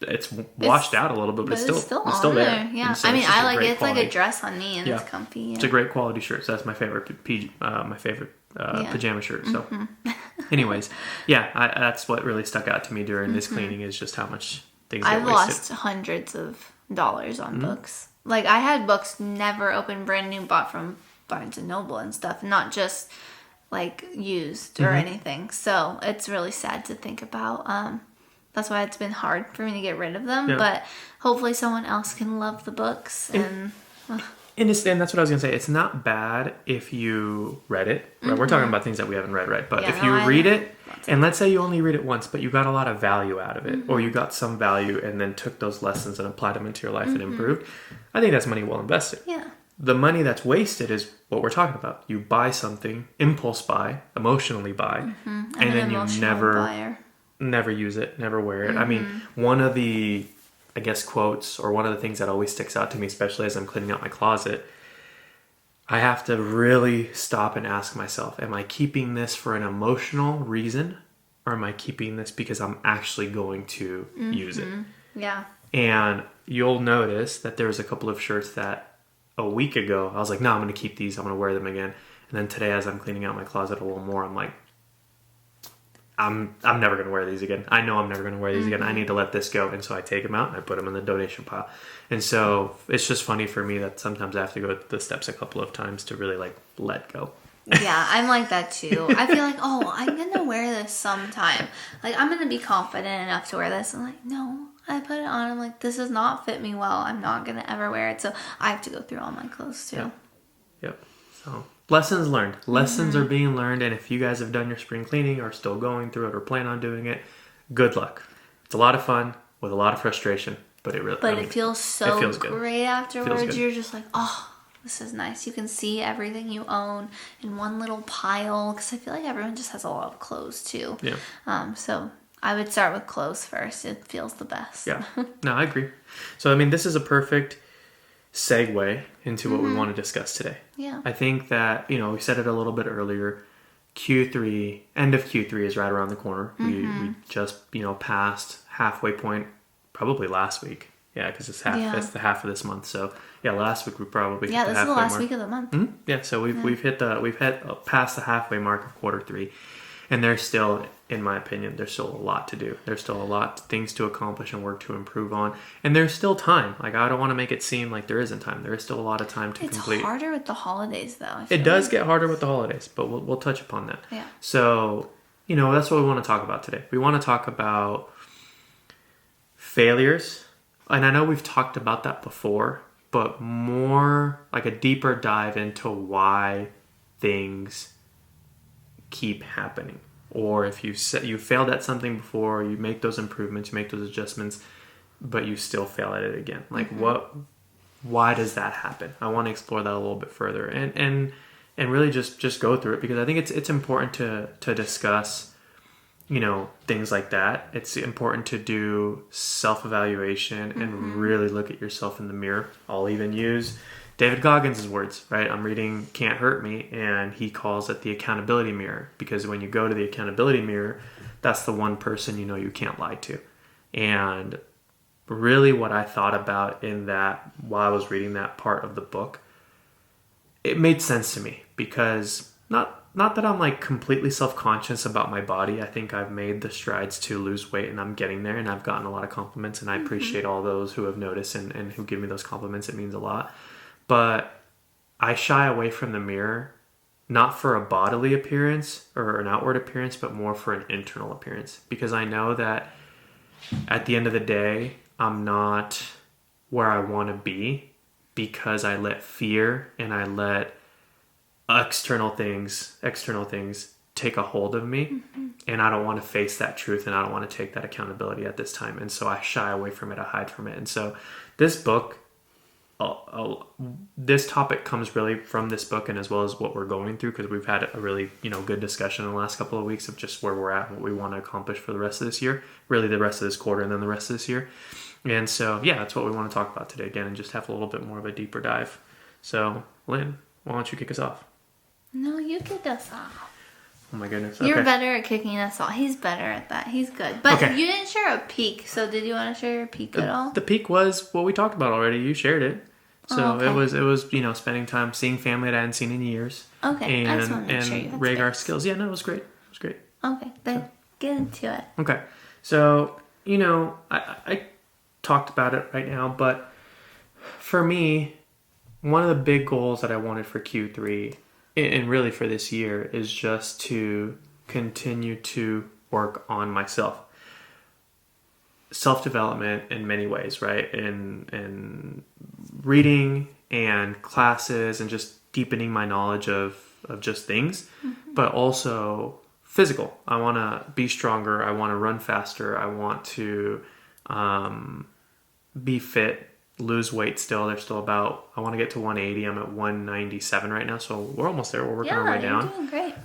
A: it's washed out a little bit, but it's still there.
B: Yeah,
A: so
B: I like it. It's
A: quality.
B: like a dress on me, and it's comfy. Yeah.
A: It's a great quality shirt. So that's my favorite pajama shirt. So Anyways, that's what really stuck out to me during this cleaning is just how much things get
B: I've
A: wasted.
B: lost hundreds of dollars on books. Like, I had books never opened, brand new, bought from Barnes & Noble and stuff, not just, like, used or anything. So, it's really sad to think about. That's why it's been hard for me to get rid of them. Yeah. But hopefully someone else can love the books. And
A: that's what I was going to say. It's not bad if you read it. Right? We're talking about things that we haven't read, right? But if you read it, and let's say you only read it once, but you got a lot of value out of it, or you got some value and then took those lessons and applied them into your life and improved, I think that's money well invested.
B: Yeah.
A: The money that's wasted is what we're talking about. You buy something, impulse buy, emotionally buy, and then you never use it, never wear it. I mean, one of the, I guess, quotes, or one of the things that always sticks out to me, especially as I'm cleaning out my closet, I have to really stop and ask myself, am I keeping this for an emotional reason, or am I keeping this because I'm actually going to use it?
B: Yeah.
A: And you'll notice that there was a couple of shirts that a week ago, I was like, no, I'm going to keep these. I'm going to wear them again. And then today, as I'm cleaning out my closet a little more, I'm like, I'm never going to wear these again. I know I'm never going to wear these again. I need to let this go. And so I take them out and I put them in the donation pile. And so it's just funny for me that sometimes I have to go the steps a couple of times to really like let go.
B: Yeah, I'm like that too. I feel like, I'm going to wear this sometime. Like, I'm going to be confident enough to wear this. I'm like, no, I put it on. I'm like, this does not fit me well. I'm not going to ever wear it. So I have to go through all my clothes too.
A: Yep. So lessons learned. Lessons are being learned. And if you guys have done your spring cleaning or still going through it or plan on doing it, good luck. It's a lot of fun with a lot of frustration, but it
B: feels so great afterwards. You're just like, this is nice. You can see everything you own in one little pile, because I feel like everyone just has a lot of clothes too.
A: Yeah.
B: So I would start with clothes first. It feels the best.
A: Yeah. No, I agree. So, I mean, this is a perfect segue into what we want to discuss today.
B: Yeah.
A: I think that, we said it a little bit earlier, end of Q3 is right around the corner. We just, passed halfway point probably last week. Yeah, because it's the half of this month. So last week we probably hit the halfway mark.
B: This is the last week of the month.
A: Yeah, so we've hit past the halfway mark of quarter 3, and there's still, in my opinion, there's still a lot to do. There's still a lot of things to accomplish and work to improve on, and there's still time. Like, I don't want to make it seem like there isn't time. There is still a lot of time to complete. It's
B: harder with the holidays, though.
A: It does get harder with the holidays, but we'll touch upon that.
B: Yeah.
A: So that's what we want to talk about today. We want to talk about failures. And I know we've talked about that before, but more like a deeper dive into why things keep happening. Or if you failed at something before, you make those improvements, you make those adjustments, but you still fail at it again. Like, why does that happen? I want to explore that a little bit further and really just go through it, because I think it's important to discuss things like that. It's important to do self-evaluation and really look at yourself in the mirror. I'll even use David Goggins' words, right? I'm reading Can't Hurt Me, and he calls it the accountability mirror, because when you go to the accountability mirror, that's the one person you can't lie to. And really what I thought about in that, while I was reading that part of the book, it made sense to me, because not that I'm like completely self-conscious about my body. I think I've made the strides to lose weight, and I'm getting there, and I've gotten a lot of compliments, and I appreciate all those who have noticed and who give me those compliments. It means a lot. But I shy away from the mirror, not for a bodily appearance or an outward appearance, but more for an internal appearance, because I know that at the end of the day, I'm not where I want to be, because I let fear and I let external things take a hold of me, and I don't want to face that truth, and I don't want to take that accountability at this time, and so I shy away from it, I hide from it. And so this book, this topic comes really from this book, and as well as what we're going through, because we've had a really good discussion in the last couple of weeks of just where we're at and what we want to accomplish for the rest of this year, really the rest of this quarter and then the rest of this year. And so that's what we want to talk about today again, and just have a little bit more of a deeper dive. So Lynn, why don't you kick us off?
B: No, you kick us off.
A: Oh my goodness.
B: You're better at kicking us off. He's better at that. He's good. But you didn't share a peek, so did you want to share your peek at all?
A: The peek was what we talked about already. You shared it. So it was spending time seeing family that I hadn't seen in years.
B: Okay.
A: And,
B: I just want to make sure you had
A: rate our
B: space.
A: skills. Yeah, no, it was great. It was great.
B: Okay, then get into it.
A: Okay. So, I talked about it right now, but for me, one of the big goals that I wanted for Q3 and really for this year is just to continue to work on myself. Self-development in many ways, right? In reading and classes and just deepening my knowledge of just things, but also physical. I want to be stronger. I want to run faster. I want to be fit, lose weight still. There's still I want to get to 180. I'm at 197 right now, so we're almost there. We're working our way down.
B: Yeah, you're doing great.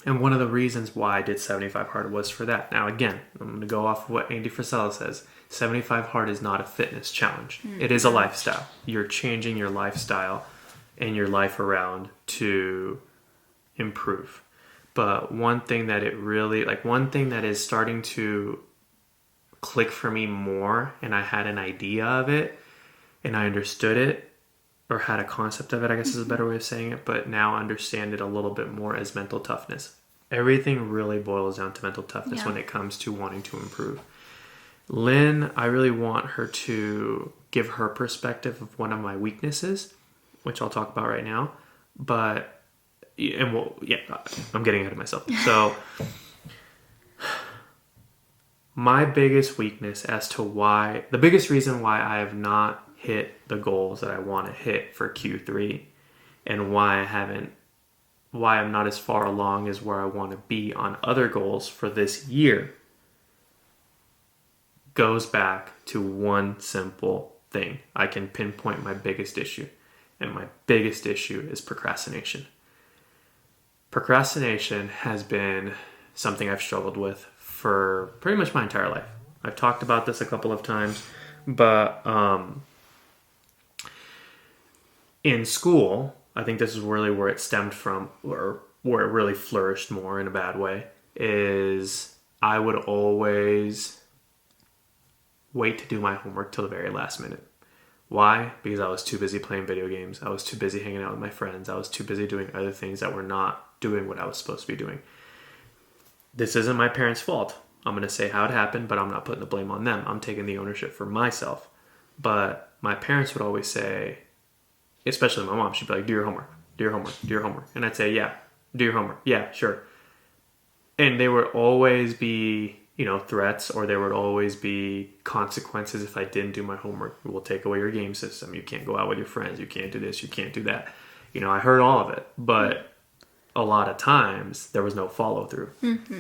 A: And one of the reasons why I did 75 hard was for that. Now, again, I'm going to go off of what Andy Frisella says. 75 hard is not a fitness challenge. It is a lifestyle. You're changing your lifestyle and your life around to improve. But one thing that is starting to click for me more, and I had an idea of it, and I understood it, or had a concept of it, I guess is a better way of saying it, but now understand it a little bit more as mental toughness. Everything really boils down to mental toughness when it comes to wanting to improve. Lynn, I really want her to give her perspective of one of my weaknesses, which I'll talk about right now. I'm getting ahead of myself. So, my biggest weakness the biggest reason why I have not hit the goals that I want to hit for Q3 and why I'm not as far along as where I want to be on other goals for this year goes back to one simple thing. I can pinpoint my biggest issue, and my biggest issue is procrastination. Procrastination has been something I've struggled with for pretty much my entire life. I've talked about this a couple of times, but in school, I think this is really where it stemmed from, or where it really flourished more in a bad way, is I would always wait to do my homework till the very last minute. Why? Because I was too busy playing video games. I was too busy hanging out with my friends. I was too busy doing other things that were not doing what I was supposed to be doing. This isn't my parents' fault. I'm going to say how it happened, but I'm not putting the blame on them. I'm taking the ownership for myself. But my parents would always say, especially my mom, she'd be like, do your homework, do your homework, do your homework. And I'd say, yeah, do your homework. Yeah, sure. And there would always be, threats, or there would always be consequences if I didn't do my homework. We'll take away your game system. You can't go out with your friends. You can't do this. You can't do that. I heard all of it. But a lot of times there was no follow through.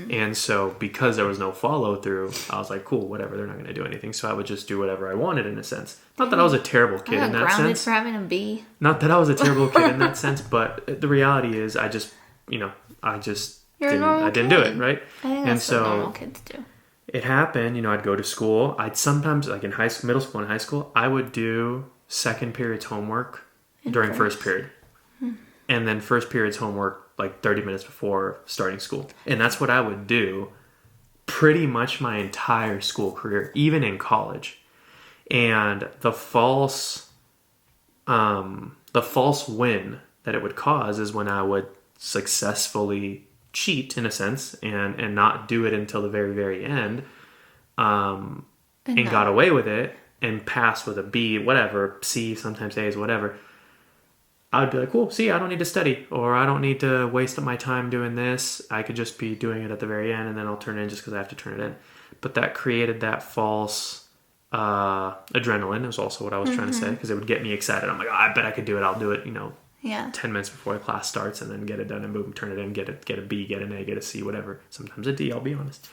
A: And so because there was no follow through, I was like, cool, whatever, they're not going to do anything. So I would just do whatever I wanted in a sense. Not that I was a terrible kid in that
B: grounded
A: sense.
B: For having a B.
A: Not that I was a terrible kid in that sense, but the reality is I didn't do it, right?
B: I think that's what normal kids do.
A: It happened, I'd go to school. I'd sometimes, like in middle school and high school, I would do second period's homework during first period. And then first period's homework like 30 minutes before starting school. And that's what I would do pretty much my entire school career, even in college. And the false win that it would cause is when I would successfully cheat, in a sense, and not do it until the very, very end, and got away with it and passed with a B, whatever, C, sometimes A's, whatever. I would be like, cool, see, I don't need to study, or I don't need to waste my time doing this. I could just be doing it at the very end, and then I'll turn it in just because I have to turn it in. But that created that false adrenaline, is also what I was trying to say, because it would get me excited. I'm like, I bet I could do it. I'll do it, 10 minutes before the class starts, and then get it done, and boom, turn it in, get a B, get an A, get a C, whatever. Sometimes a D, I'll be honest.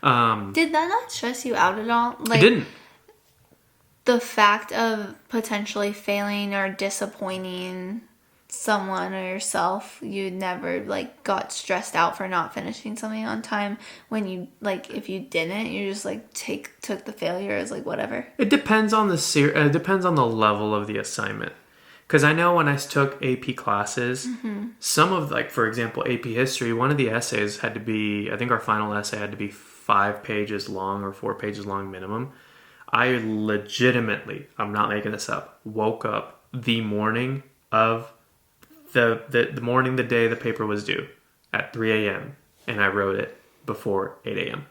B: Did that not stress you out at all?
A: It didn't.
B: The fact of potentially failing or disappointing someone or yourself, you never got stressed out for not finishing something on time. When you if you didn't, you just took the failure as whatever.
A: It depends on it depends on the level of the assignment. Because I know when I took AP classes, some of for example, AP history, one of the essays had to be, I think our final essay had to be 5 pages long or 4 pages long minimum. I legitimately, I'm not making this up, woke up the morning of the morning the day the paper was due at 3 a.m. and I wrote it before 8 a.m.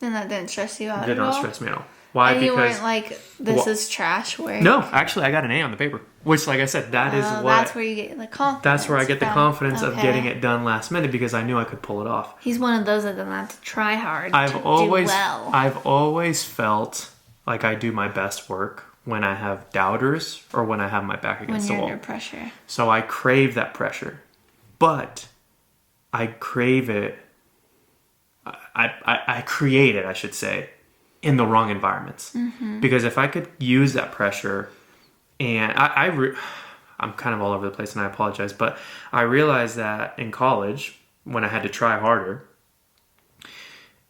B: And that didn't stress you out
A: Did
B: at all?
A: not stress me at all. Why?
B: And you
A: because
B: weren't like, this is trash work?
A: No, actually, I got an A on the paper. Which, like I said,
B: that's where you get the confidence.
A: That's where I get the confidence of
B: Okay.
A: getting it done last minute because I knew I could pull it off.
B: He's one of those that doesn't have to try hard to do well.
A: I've always felt like I do my best work when I have doubters or when I have my back against the wall.
B: When you're under pressure.
A: So I crave that pressure. But I crave it, I create it, I should say, in the wrong environments. Mm-hmm. Because if I could use that pressure, and I'm kind of all over the place and I apologize, but I realized that in college, when I had to try harder,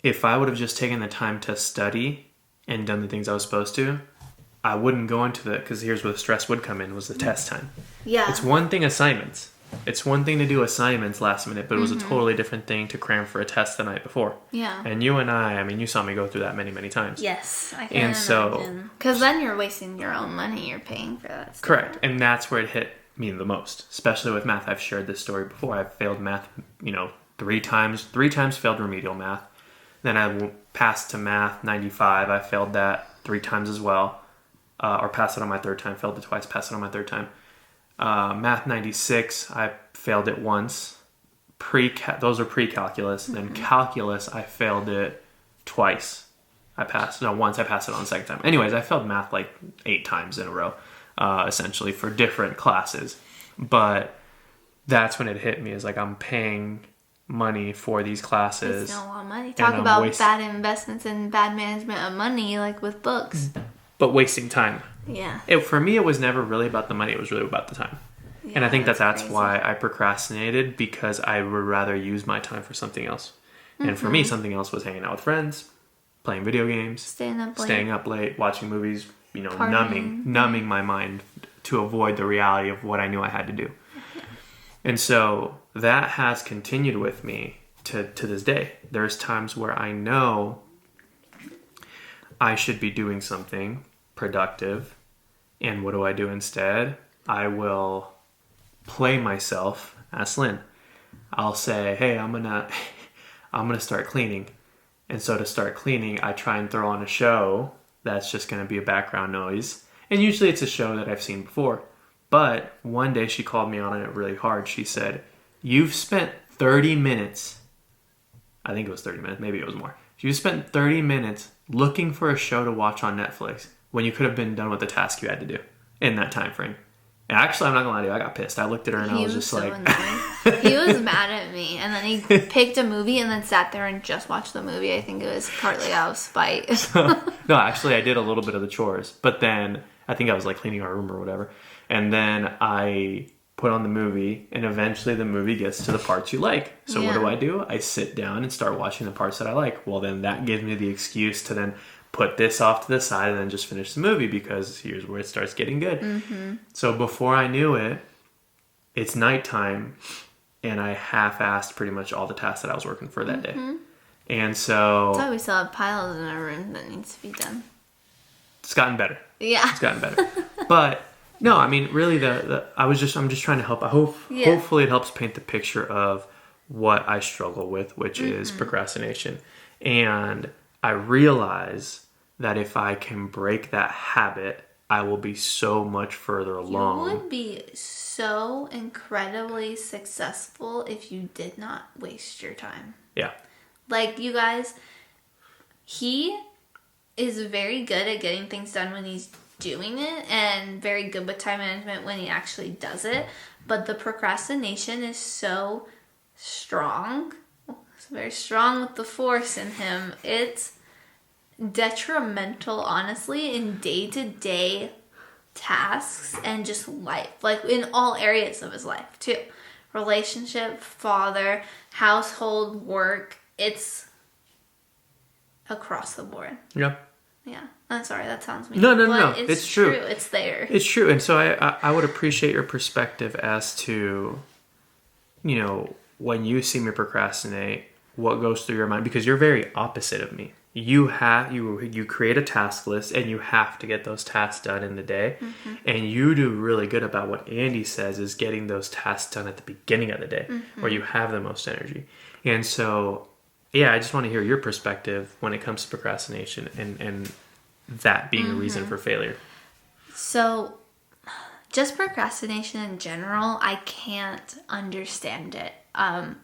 A: if I would have just taken the time to study and done the things I was supposed to, I wouldn't go into because here's where the stress would come in, was the test time.
B: Yeah.
A: It's one thing assignments. It's one thing to do assignments last minute, but it was a totally different thing to cram for a test the night before.
B: Yeah.
A: And you and I mean, you saw me go through that many, many times.
B: Yes, I can imagine. Because then you're wasting your own money. You're paying for that stuff.
A: Correct. And that's where it hit me the most, especially with math. I've shared this story before. I've failed math, 3 times. 3 times failed remedial math. Then I passed to math 95. I failed that 3 times as well. Or passed it on my 3rd time. Failed it twice. Passed it on my 3rd time. Math 96, I failed it once. Those are pre-calculus. Mm-hmm. Then calculus, I failed it twice. Once I passed it on the 2nd time. Anyways, I failed math like 8 times in a row, essentially for different classes. But that's when it hit me, is like I'm paying money for these classes.
B: It's not a lot of money. Talk about bad investments and bad management of money, like with books.
A: But wasting time.
B: Yeah.
A: For me, it was never really about the money. It was really about the time. Yeah, and I think that's why I procrastinated, because I would rather use my time for something else. Mm-hmm. And for me, something else was hanging out with friends, playing video games, staying up late, watching movies, numbing my mind to avoid the reality of what I knew I had to do. Yeah. And so that has continued with me to this day. There's times where I know I should be doing something productive, and what do I do instead? I will play myself. Ask Lynn. I'll say, hey, I'm gonna start cleaning, and so to start cleaning, I try and throw on a show that's just gonna be a background noise, and usually it's a show that I've seen before. But one day she called me on it really hard. She said, "You've spent 30 minutes." I think it was 30 minutes. Maybe it was more. You spent 30 minutes looking for a show to watch on Netflix when you could have been done with the task you had to do in that time frame. And actually, I'm not going to lie to you, I got pissed. I looked at her and I was just so like...
B: He was mad at me. And then he picked a movie and then sat there and just watched the movie. I think it was partly out of spite.
A: No, actually, I did a little bit of the chores. But then, I think I was like cleaning our room or whatever. And then I put on the movie, and eventually the movie gets to the parts you like. So what do? I sit down and start watching the parts that I like. Well, then that gives me the excuse to then put this off to the side and then just finish the movie, because here's where it starts getting good. Mm-hmm. So before I knew it, it's nighttime, and I half-assed pretty much all the tasks that I was working for that day. And so...
B: That's why we still have piles in our room that needs to be done.
A: It's gotten better.
B: Yeah.
A: It's gotten better. But... No, I mean, really, I'm just trying to help. Hopefully it helps paint the picture of what I struggle with, which is procrastination. And I realize that if I can break that habit, I will be so much further along.
B: You would be so incredibly successful if you did not waste your time.
A: Yeah.
B: Like, you guys, he is very good at getting things done when he's doing it, and very good with time management when he actually does it, but the procrastination is so strong. It's very strong with the force in him. It's detrimental, honestly, in day-to-day tasks and just life, like in all areas of his life too. Relationship, father, household, work. It's across the board.
A: Yeah.
B: Yeah. I'm sorry, that sounds mean.
A: No. It's true.
B: It's there.
A: It's true. And so I would appreciate your perspective as to, when you see me procrastinate, what goes through your mind, because you're very opposite of me. you create a task list and you have to get those tasks done in the day. And you do really good about what Andy says is getting those tasks done at the beginning of the day where you have the most energy. And so, yeah, I just want to hear your perspective when it comes to procrastination and that being a reason for failure.
B: So just procrastination in general, I can't understand it.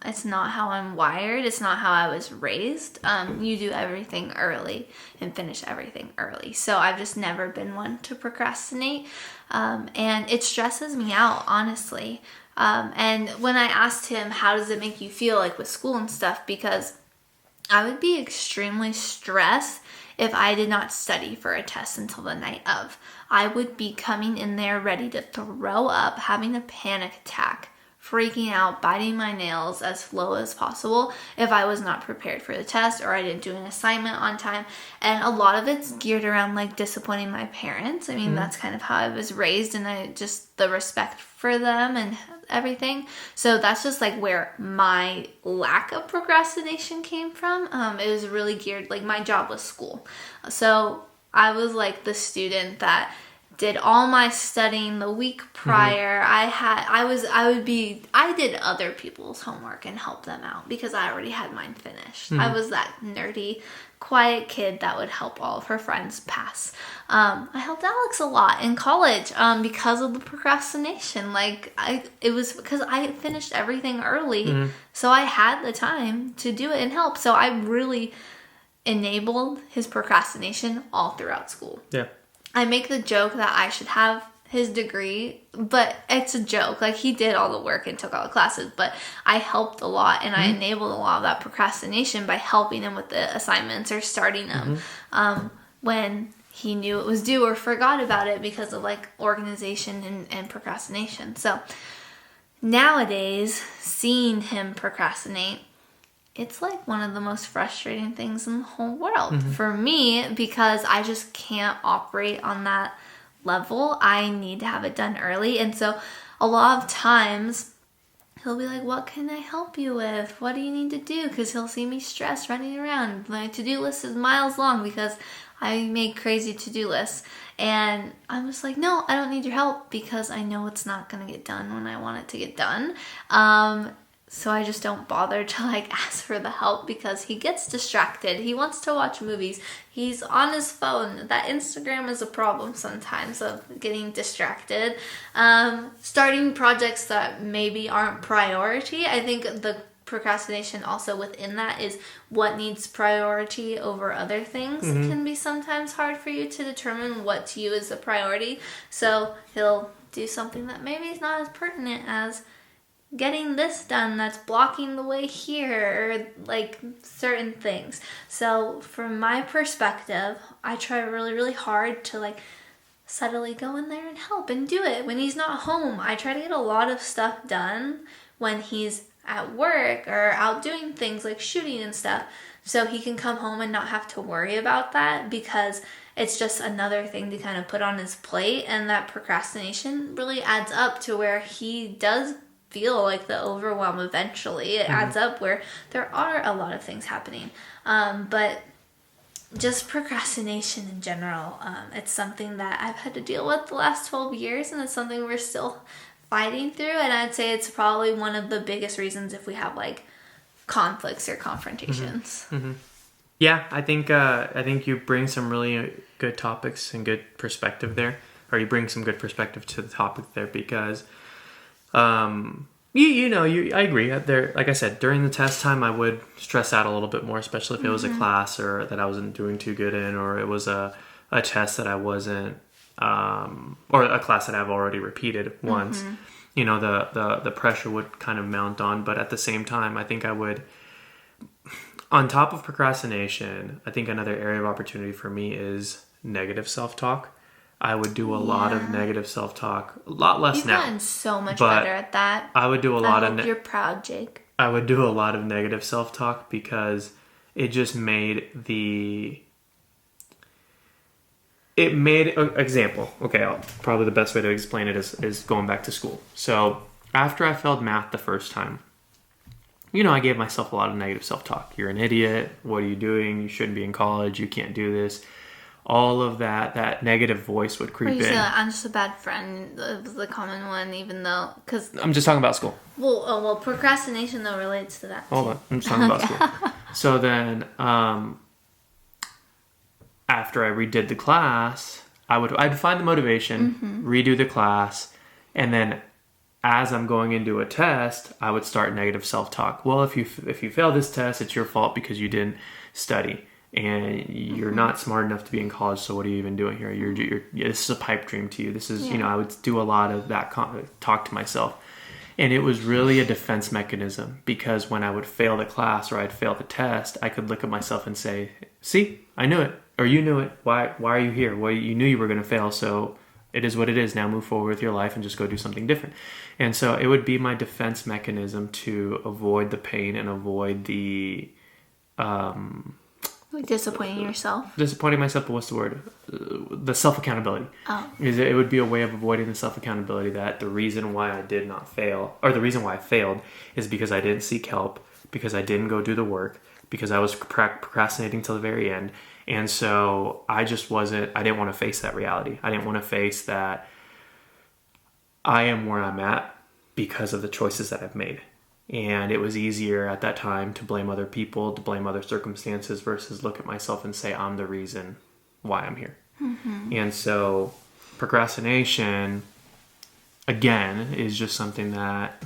B: It's not how I'm wired. It's not how I was raised. You do everything early and finish everything early. So I've just never been one to procrastinate. And it stresses me out, honestly. And when I asked him, how does it make you feel like with school and stuff? Because I would be extremely stressed if I did not study for a test until the night of. I would be coming in there ready to throw up, having a panic attack, freaking out, biting my nails as low as possible if I was not prepared for the test or I didn't do an assignment on time. And a lot of it's geared around like disappointing my parents. I mean, that's kind of how I was raised, and I just the respect for them and everything. So that's just like where my lack of procrastination came from. It was really geared, like my job was school. So I was like the student that did all my studying the week prior. I did other people's homework and helped them out because I already had mine finished. I was that nerdy, quiet kid that would help all of her friends pass. I helped Alex a lot in college because of the procrastination. It was because I finished everything early, so I had the time to do it and help. So I really enabled his procrastination all throughout school.
A: Yeah.
B: I make the joke that I should have his degree, but it's a joke. Like, he did all the work and took all the classes, but I helped a lot, and I enabled a lot of that procrastination by helping him with the assignments or starting them when he knew it was due or forgot about it because of like organization and procrastination. So nowadays, seeing him procrastinate, it's like one of the most frustrating things in the whole world for me, because I just can't operate on that level. I need to have it done early. And so a lot of times he'll be like, what can I help you with? What do you need to do? Because he'll see me stressed running around. My to-do list is miles long because I make crazy to-do lists. And I'm just like, no, I don't need your help because I know it's not going to get done when I want it to get done. So I just don't bother to like ask for the help because he gets distracted. He wants to watch movies. He's on his phone. That Instagram is a problem sometimes of getting distracted. Starting projects that maybe aren't priority. I think the procrastination also within that is what needs priority over other things can be sometimes hard for you to determine what to you is a priority. So he'll do something that maybe is not as pertinent as getting this done that's blocking the way here, or like certain things. So from my perspective, I try really, really hard to like subtly go in there and help and do it. When he's not home, I try to get a lot of stuff done when he's at work or out doing things like shooting and stuff, so he can come home and not have to worry about that, because it's just another thing to kind of put on his plate. And that procrastination really adds up to where he does feel like the overwhelm eventually. It adds up where there are a lot of things happening. But just procrastination in general, it's something that I've had to deal with the last 12 years, and it's something we're still fighting through. And I'd say it's probably one of the biggest reasons if we have like conflicts or confrontations.
A: Yeah, I think you bring some really good topics and good perspective there, or you bring some good perspective to the topic there, because I agree. There, like I said, during the test time, I would stress out a little bit more, especially if it was a class or that I wasn't doing too good in, or it was a test that I wasn't, or a class that I've already repeated once. You know, the pressure would kind of mount on. But at the same time, I think I would, on top of procrastination, I think another area of opportunity for me is negative self-talk. I would do a lot of negative self-talk, a lot less
B: You've
A: now.
B: You've gotten so much better at that.
A: I would do a lot of...
B: You're proud, Jake.
A: I would do a lot of negative self-talk because it just made example. Okay, probably the best way to explain it is going back to school. So after I failed math the first time, I gave myself a lot of negative self-talk. You're an idiot. What are you doing? You shouldn't be in college. You can't do this. All of that negative voice would creep in.
B: I'm just a bad friend. It was the common one, even though, because
A: I'm just talking about school.
B: Well, procrastination though relates to that.
A: Hold on, I'm just talking about school. So then, after I redid the class, I'd find the motivation, redo the class, and then as I'm going into a test, I would start negative self-talk. Well, if you fail this test, it's your fault because you didn't study. And you're not smart enough to be in college, so what are you even doing here? This is a pipe dream to you. This is, I would do a lot of that talk to myself. And it was really a defense mechanism, because when I would fail the class or I'd fail the test, I could look at myself and say, see, I knew it, or you knew it. Why are you here? Well, you knew you were going to fail, so it is what it is. Now move forward with your life and just go do something different. And so it would be my defense mechanism to avoid the pain and avoid the...
B: Like disappointing yourself?
A: Disappointing myself, but what's the word? The self-accountability.
B: Oh.
A: It would be a way of avoiding the self-accountability, that the reason why I did not fail, or the reason why I failed, is because I didn't seek help, because I didn't go do the work, because I was procrastinating till the very end. And so I didn't want to face that reality. I didn't want to face that I am where I'm at because of the choices that I've made. And it was easier at that time to blame other people, to blame other circumstances, versus look at myself and say, I'm the reason why I'm here. And so procrastination, again, is just something that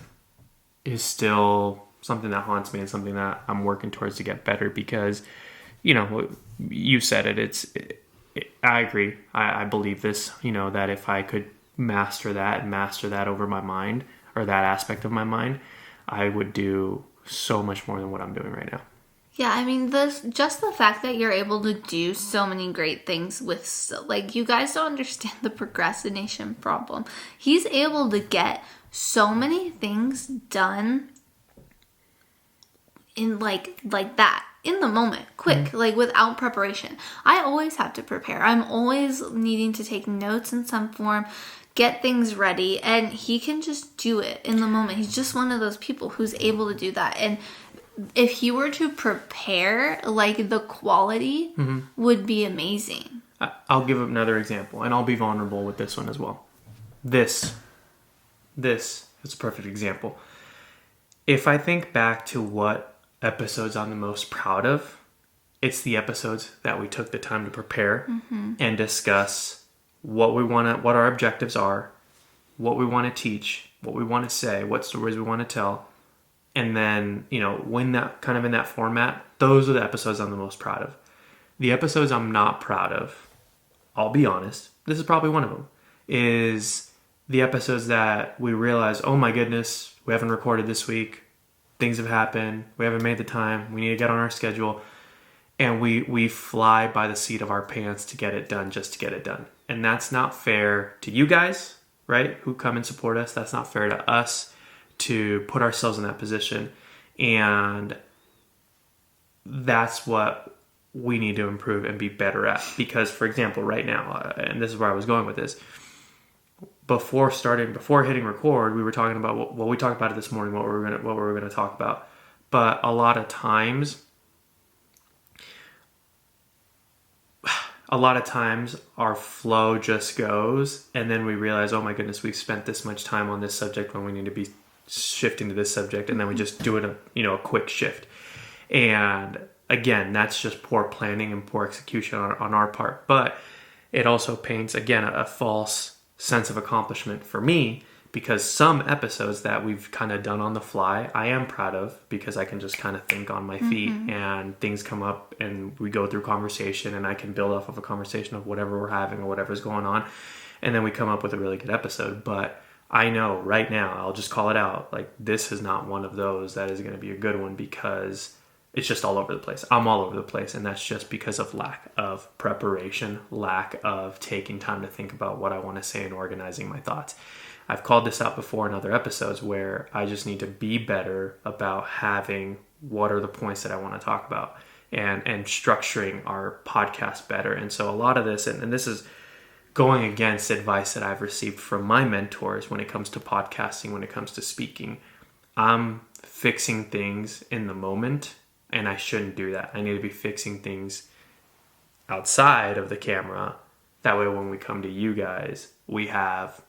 A: is still something that haunts me and something that I'm working towards to get better, because, you said it, I agree. I believe this, that if I could master that over my mind, or that aspect of my mind, I would do so much more than what I'm doing right now.
B: Yeah, I mean, just the fact that you're able to do so many great things with, you guys don't understand the procrastination problem. He's able to get so many things done in like that, in the moment, quick, without preparation. I always have to prepare. I'm always needing to take notes in some form, get things ready, and he can just do it in the moment. He's just one of those people who's able to do that. And if he were to prepare, the quality would be amazing.
A: I'll give another example, and I'll be vulnerable with this one as well. This is a perfect example. If I think back to what episodes I'm the most proud of, it's the episodes that we took the time to prepare and discuss what our objectives are, what we want to teach, what we want to say, what stories we want to tell. And then, when that kind of in that format, those are the episodes I'm the most proud of. The episodes I'm not proud of, I'll be honest, this is probably one of them, is the episodes that we realize, oh my goodness, we haven't recorded this week. Things have happened. We haven't made the time. We need to get on our schedule. And we fly by the seat of our pants to get it done, just to get it done. And that's not fair to you guys, right, who come and support us. That's not fair to us to put ourselves in that position. And that's what we need to improve and be better at. Because, for example, right now, and this is where I was going with this, before hitting record, we were talking about we talked about it this morning, what we were gonna talk about. But a lot of times our flow just goes, and then we realize, oh my goodness, we've spent this much time on this subject when we need to be shifting to this subject, and then we just do it a quick shift. And again, that's just poor planning and poor execution on our part. But it also paints, again, a false sense of accomplishment for me, because some episodes that we've kind of done on the fly, I am proud of, because I can just kind of think on my feet and things come up and we go through conversation, and I can build off of a conversation of whatever we're having or whatever's going on. And then we come up with a really good episode. But I know right now, I'll just call it out, this is not one of those that is going to be a good one, because it's just all over the place. I'm all over the place, and that's just because of lack of preparation, lack of taking time to think about what I want to say and organizing my thoughts. I've called this out before in other episodes, where I just need to be better about having what are the points that I want to talk about, and structuring our podcast better. And so a lot of this, and this is going against advice that I've received from my mentors when it comes to podcasting, when it comes to speaking, I'm fixing things in the moment, and I shouldn't do that. I need to be fixing things outside of the camera. That way when we come to you guys, we have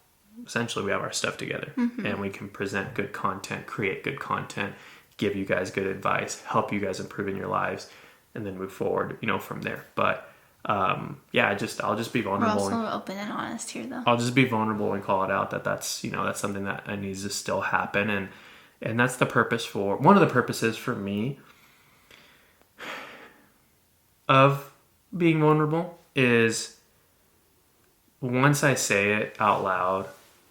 A: our stuff together, and we can present good content, create good content, give you guys good advice, help you guys improve in your lives, and then move forward, from there. But I'll just be vulnerable.
B: We're also open and honest here, though.
A: I'll just be vulnerable and call it out that's something that needs to still happen, and that's one of the purposes for me of being vulnerable is once I say it out loud,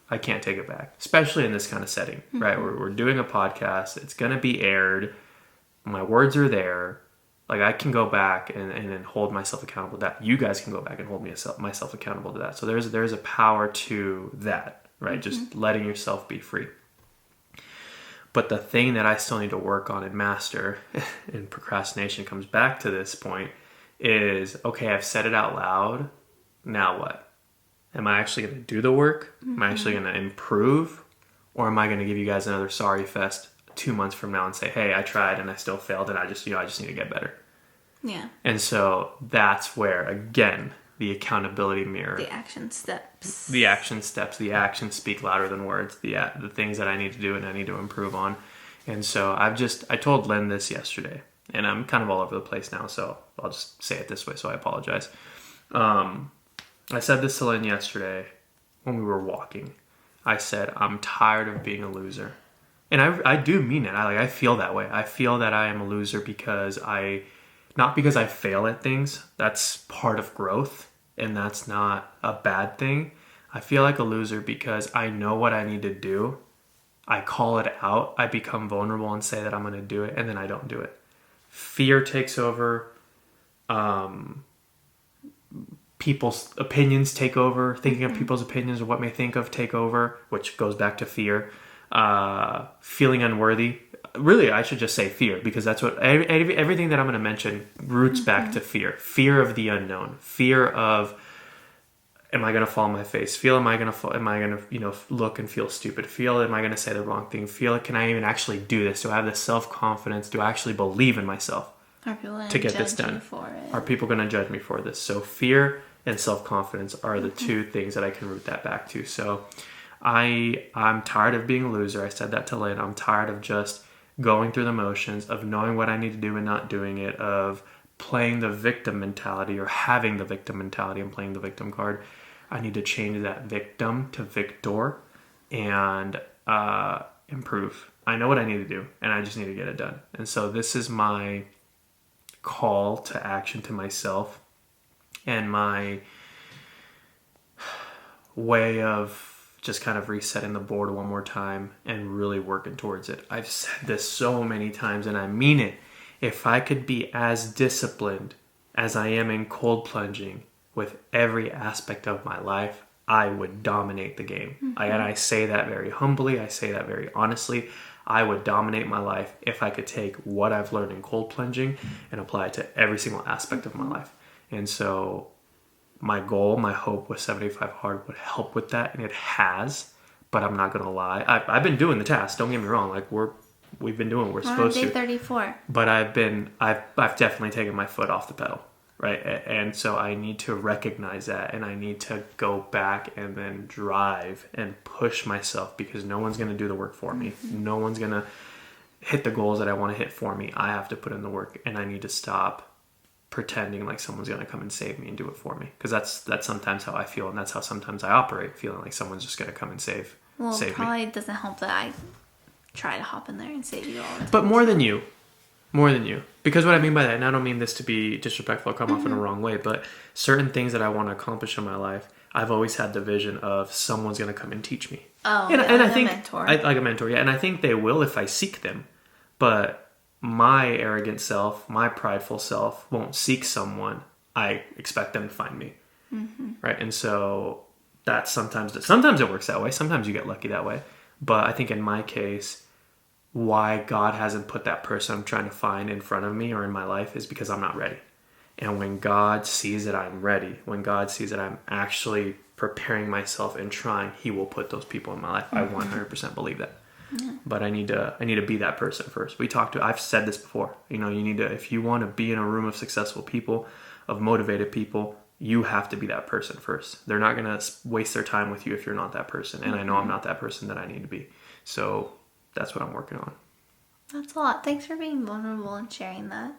A: I can't take it back, especially in this kind of setting, right? We're doing a podcast. It's going to be aired. My words are there. Like, I can go back and hold myself accountable to that. You guys can go back and hold myself accountable to that. So there's a power to that, right? Just letting yourself be free. But the thing that I still need to work on and master, and procrastination comes back to this point, is, okay, I've said it out loud. Now what? Am I actually going to do the work? Am I actually going to improve? Or am I going to give you guys another sorry fest 2 months from now and say, hey, I tried and I still failed, and I just need to get better. Yeah. And so that's where, again, the accountability mirror.
B: The action steps.
A: The actions speak louder than words. The things that I need to do and I need to improve on. And so I told Lynn this yesterday, and I'm kind of all over the place now, so I'll just say it this way, so I apologize. I said this to Lynn yesterday when we were walking. I said, I'm tired of being a loser. And I do mean it. I feel that way. I feel that I am a loser not because I fail at things. That's part of growth, and that's not a bad thing. I feel like a loser because I know what I need to do. I call it out. I become vulnerable and say that I'm going to do it, and then I don't do it. Fear takes over. People's opinions take over. Thinking of people's opinions or what may think of take over, which goes back to fear. Feeling unworthy. Really, I should just say fear, because that's what everything that I'm going to mention roots back to fear. Fear of the unknown. Fear of, am I going to fall on my face? Am I going to look and feel stupid? Am I going to say the wrong thing? Can I even actually do this? Do I have the self-confidence? Do I actually believe in myself to get this done? Are people going to judge me for this? So fear and self-confidence are the two things that I can root that back to. So I'm tired of being a loser. I said that to Lynn. I'm tired of just going through the motions, of knowing what I need to do and not doing it, of playing the victim mentality or having the victim mentality and playing the victim card. I need to change that victim to victor and improve. I know what I need to do, and I just need to get it done. And so this is my call to action to myself, and my way of just kind of resetting the board one more time and really working towards it. I've said this so many times, and I mean it. If I could be as disciplined as I am in cold plunging with every aspect of my life, I would dominate the game. And I say that very humbly. I say that very honestly. I would dominate my life if I could take what I've learned in cold plunging and apply it to every single aspect of my life. And so my goal, my hope with 75 Hard would help with that, and it has. But I'm not gonna lie, I've been doing the task. Don't get me wrong. Like we've been doing what we're supposed to.
B: Day 34.
A: But I've definitely taken my foot off the pedal, right? And so I need to recognize that, and I need to go back and then drive and push myself, because no one's gonna do the work for me. No one's gonna hit the goals that I want to hit for me. I have to put in the work, and I need to stop pretending like someone's going to come and save me and do it for me, because that's sometimes how I feel, and that's how sometimes I operate, feeling like someone's just going to come and save
B: it probably doesn't help that I try to hop in there and save you all the time.
A: But more than you, because what I mean by that, and I don't mean this to be disrespectful or come off in a wrong way, but certain things that I want to accomplish in my life, I've always had the vision of someone's going to come and teach me. And I think, mentor. Like a mentor, yeah, and I think they will if I seek them, but my arrogant self, my prideful self won't seek someone. I expect them to find me. Right? And so that's sometimes it works that way. Sometimes you get lucky that way. But I think in my case, why God hasn't put that person I'm trying to find in front of me or in my life is because I'm not ready. And when God sees that I'm ready, when God sees that I'm actually preparing myself and trying, He will put those people in my life. I 100% believe that. but I need to be that person first. I've said this before. You know, you need to, if you want to be in a room of successful people, of motivated people, you have to be that person first. They're not going to waste their time with you if you're not that person. And I know I'm not that person that I need to be. So that's what I'm working on.
B: That's a lot. Thanks for being vulnerable and sharing that.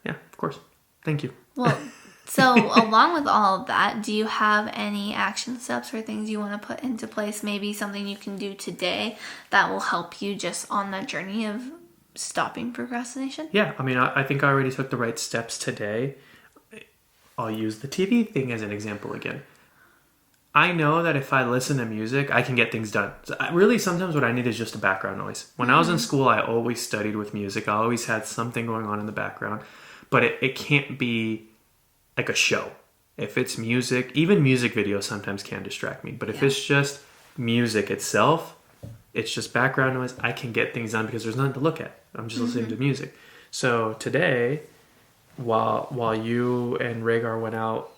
A: Yeah, of course. Thank you.
B: Well, so along with all of that, do you have any action steps or things you want to put into place? Maybe something you can do today that will help you just on that journey of stopping procrastination?
A: Yeah, I mean, I think I already took the right steps today. I'll use the TV thing as an example again. I know that if I listen to music, I can get things done. So really, sometimes what I need is just a background noise. When I was in school, I always studied with music. I always had something going on in the background. But it can't be like a show. If it's music, even music videos sometimes can distract me. But if it's just music itself, it's just background noise, I can get things done because there's nothing to look at. I'm just listening to music. So today, while you and Rhaegar went out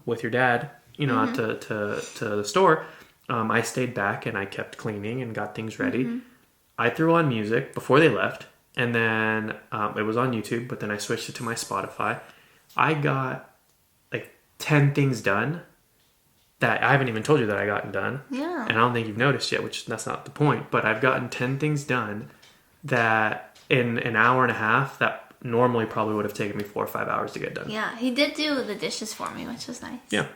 A: with your dad, you know, out to the store, I stayed back and I kept cleaning and got things ready. I threw on music before they left, and then it was on YouTube, but then I switched it to my Spotify. I got like 10 things done that I haven't even told you that I gotten done.
B: Yeah.
A: And I don't think you've noticed yet, which that's not the point, but I've gotten 10 things done that in an hour and a half that normally probably would have taken me 4 or 5 hours to get done.
B: Yeah, he did do the dishes for me, which was nice.
A: Yeah.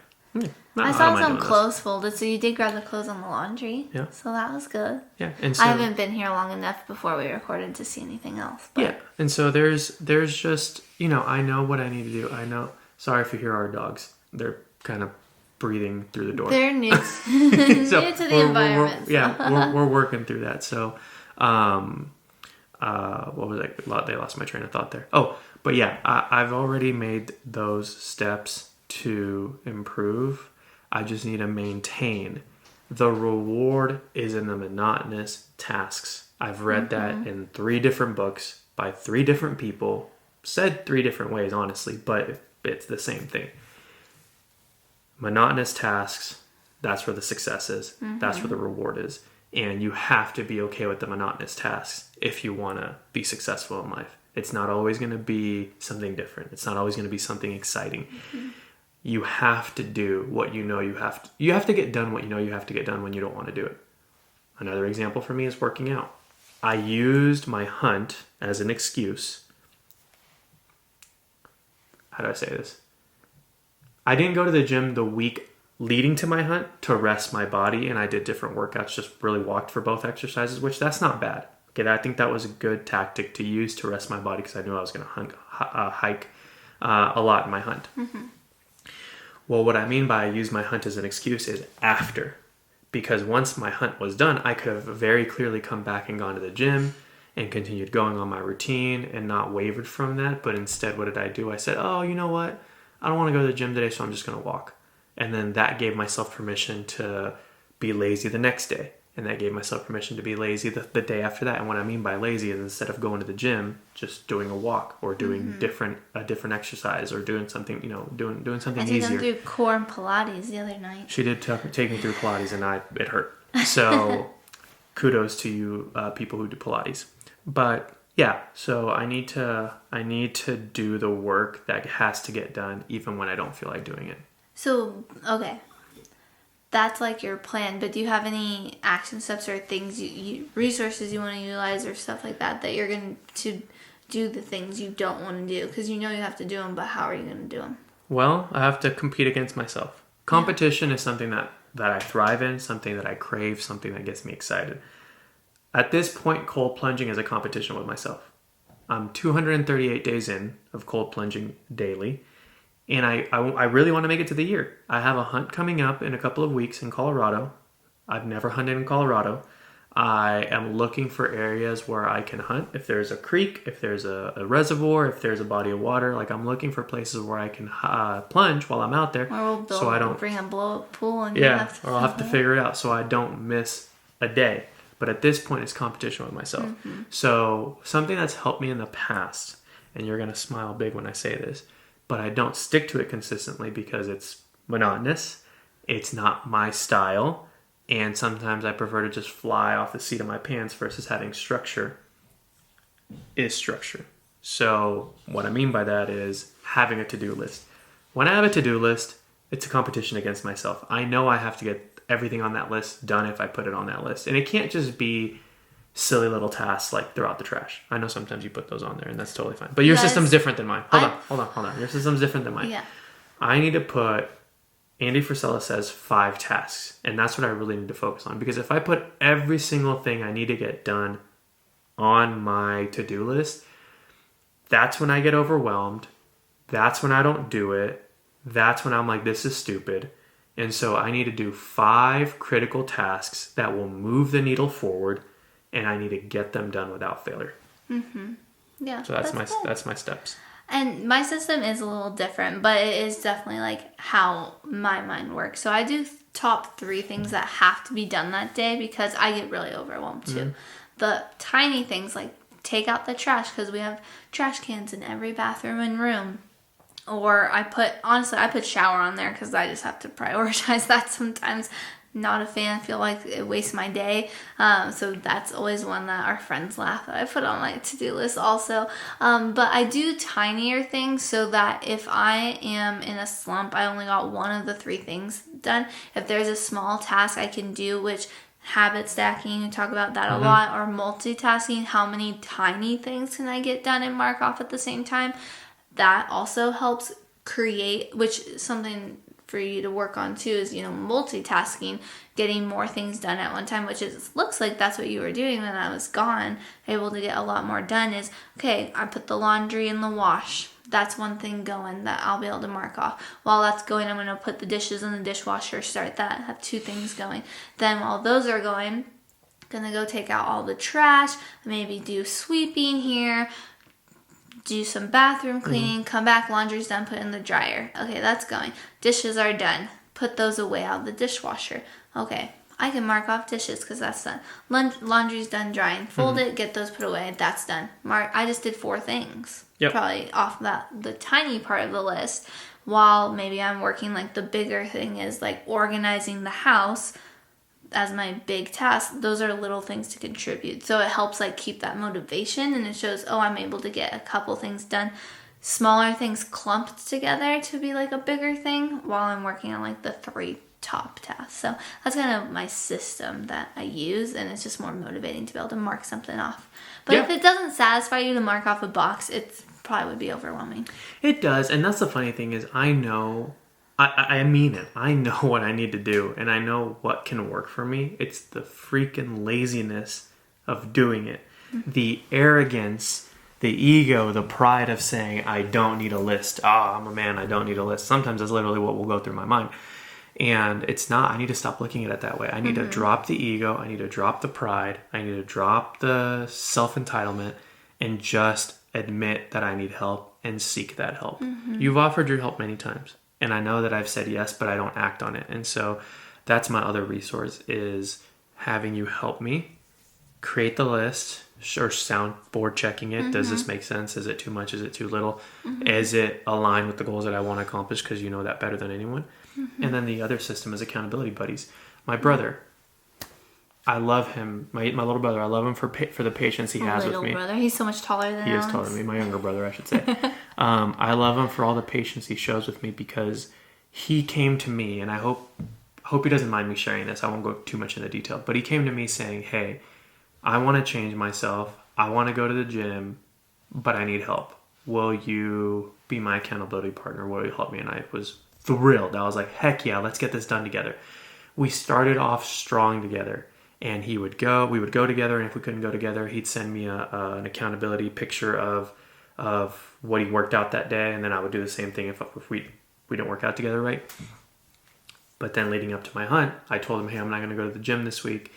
B: I saw some clothes folded, so you did grab the clothes on the laundry.
A: Yeah.
B: So that was good.
A: Yeah. And so,
B: I haven't been here long enough before we recorded to see anything else. But.
A: Yeah. And so there's just, you know, I know what I need to do. I know. Sorry if you hear our dogs. They're kind of breathing through the door.
B: They're new, new
A: so
B: to the environment.
A: We're working through that. So, what was I? They lost my train of thought there. Oh, but yeah, I've already made those steps to improve. I just need to maintain. The reward is in the monotonous tasks. I've read that in 3 different books by 3 different people, said 3 different ways, honestly, but it's the same thing. Monotonous tasks, that's where the success is. That's where the reward is. And you have to be okay with the monotonous tasks if you want to be successful in life. It's not always going to be something different. It's not always going to be something exciting. You have to do what you know you have to. You have to get done what you know you have to get done when you don't want to do it. Another example for me is working out. I used my hunt as an excuse. How do I say this? I didn't go to the gym the week leading to my hunt to rest my body, and I did different workouts, just really walked for both exercises, which that's not bad. Okay, I think that was a good tactic to use to rest my body because I knew I was going to hike a lot in my hunt. Well, what I mean by I use my hunt as an excuse is after. Because once my hunt was done, I could have very clearly come back and gone to the gym and continued going on my routine and not wavered from that. But instead, what did I do? I said, oh, you know what? I don't want to go to the gym today, so I'm just going to walk. And then that gave myself permission to be lazy the next day. And that gave myself permission to be lazy the day after that. And what I mean by lazy is instead of going to the gym, just doing a walk or doing a different exercise or doing something, you know, doing something easier.
B: I took them through core and Pilates the other night.
A: She did take me through Pilates, and it hurt. So kudos to you people who do Pilates. But yeah, so I need to do the work that has to get done even when I don't feel like doing it.
B: So, okay. That's like your plan, but do you have any action steps or things, resources you want to utilize or stuff like that you're going to do the things you don't want to do? Because you know you have to do them, but how are you going to do them?
A: Well, I have to compete against myself. Competition is something that I thrive in, something that I crave, something that gets me excited. At this point, cold plunging is a competition with myself. I'm 238 days in of cold plunging daily. And I really want to make it to the year. I have a hunt coming up in a couple of weeks in Colorado. I've never hunted in Colorado. I am looking for areas where I can hunt. If there's a creek, if there's a reservoir, if there's a body of water, like I'm looking for places where I can plunge while I'm out there.
B: Or we'll bring a blow-up pool and
A: or I'll have to figure it out so I don't miss a day. But at this point, it's competition with myself. So something that's helped me in the past, and you're going to smile big when I say this, but I don't stick to it consistently because it's monotonous. It's not my style. And sometimes I prefer to just fly off the seat of my pants versus having structure is structure. So what I mean by that is having a to-do list. When I have a to-do list, it's a competition against myself. I know I have to get everything on that list done if I put it on that list. And it can't just be silly little tasks like throw out the trash. I know sometimes you put those on there and that's totally fine. But your system's different than mine. Hold on. Your system's different than mine.
B: Yeah.
A: I need to put, Andy Frisella says 5 tasks. And that's what I really need to focus on. Because if I put every single thing I need to get done on my to-do list, that's when I get overwhelmed. That's when I don't do it. That's when I'm like, this is stupid. And so I need to do 5 critical tasks that will move the needle forward, and I need to get them done without failure.
B: Mm-hmm. Yeah.
A: So that's my steps.
B: And my system is a little different, but it is definitely like how my mind works. So I do top 3 things that have to be done that day because I get really overwhelmed too. Mm-hmm. The tiny things like take out the trash because we have trash cans in every bathroom and room. Or I put shower on there because I just have to prioritize that sometimes. Not a fan. I feel like it wastes my day. So that's always one that our friends laugh that I put on my to-do list also. But I do tinier things so that if I am in a slump, I only got one of the 3 things done. If there's a small task I can do, which habit stacking, you talk about that a lot, or multitasking, how many tiny things can I get done and mark off at the same time? That also helps create, which is something for you to work on too, is, multitasking, getting more things done at one time, which looks like that's what you were doing when I was gone, able to get a lot more done is, okay, I put the laundry in the wash. That's one thing going that I'll be able to mark off. While that's going, I'm going to put the dishes in the dishwasher, start that, have 2 things going. Then while those are going, I'm going to go take out all the trash, maybe do sweeping here, do some bathroom cleaning, come back, laundry's done, put it in the dryer. Okay, that's going. Dishes are done. Put those away out of the dishwasher. Okay, I can mark off dishes because that's done. Laundry's done drying. Fold it, get those put away. That's done. I just did 4 things. Yep. Probably off the tiny part of the list. While maybe I'm working, like the bigger thing is like organizing the house as my big task. Those are little things to contribute. So it helps like keep that motivation, and it shows, I'm able to get a couple things done. Smaller things clumped together to be like a bigger thing while I'm working on like the 3 top tasks. So that's kind of my system that I use, and it's just more motivating to be able to mark something off. But if it doesn't satisfy you to mark off a box, it probably would be overwhelming.
A: It does, and that's the funny thing is I know, I mean it. I know what I need to do, and I know what can work for me. It's the freaking laziness of doing it. Mm-hmm. The arrogance, the ego, the pride of saying, I don't need a list. I'm a man, I don't need a list. Sometimes that's literally what will go through my mind. And it's not. I need to stop looking at it that way. I need to drop the ego. I need to drop the pride. I need to drop the self-entitlement and just admit that I need help and seek that help. Mm-hmm. You've offered your help many times. And I know that I've said yes, but I don't act on it. And so that's my other resource, is having you help me create the list or soundboard checking it. Mm-hmm. Does this make sense? Is it too much? Is it too little? Mm-hmm. Is it aligned with the goals that I want to accomplish? Because you know that better than anyone. Mm-hmm. And then the other system is accountability buddies. My brother, I love him. My little brother, I love him for the patience he has with me.
B: Little brother. He's so much taller than
A: Alex. He is taller than me. My younger brother, I should say. I love him for all the patience he shows with me, because he came to me, and I hope he doesn't mind me sharing this. I won't go too much into detail. But he came to me saying, hey, I want to change myself. I want to go to the gym, but I need help. Will you be my accountability partner? Will you help me? And I was thrilled. I was like, heck yeah, let's get this done together. We started off strong together. And we would go together, and if we couldn't go together, he'd send me an accountability picture of what he worked out that day, and then I would do the same thing if we didn't work out together, right? But then leading up to my hunt, I told him, hey, I'm not going to go to the gym this week,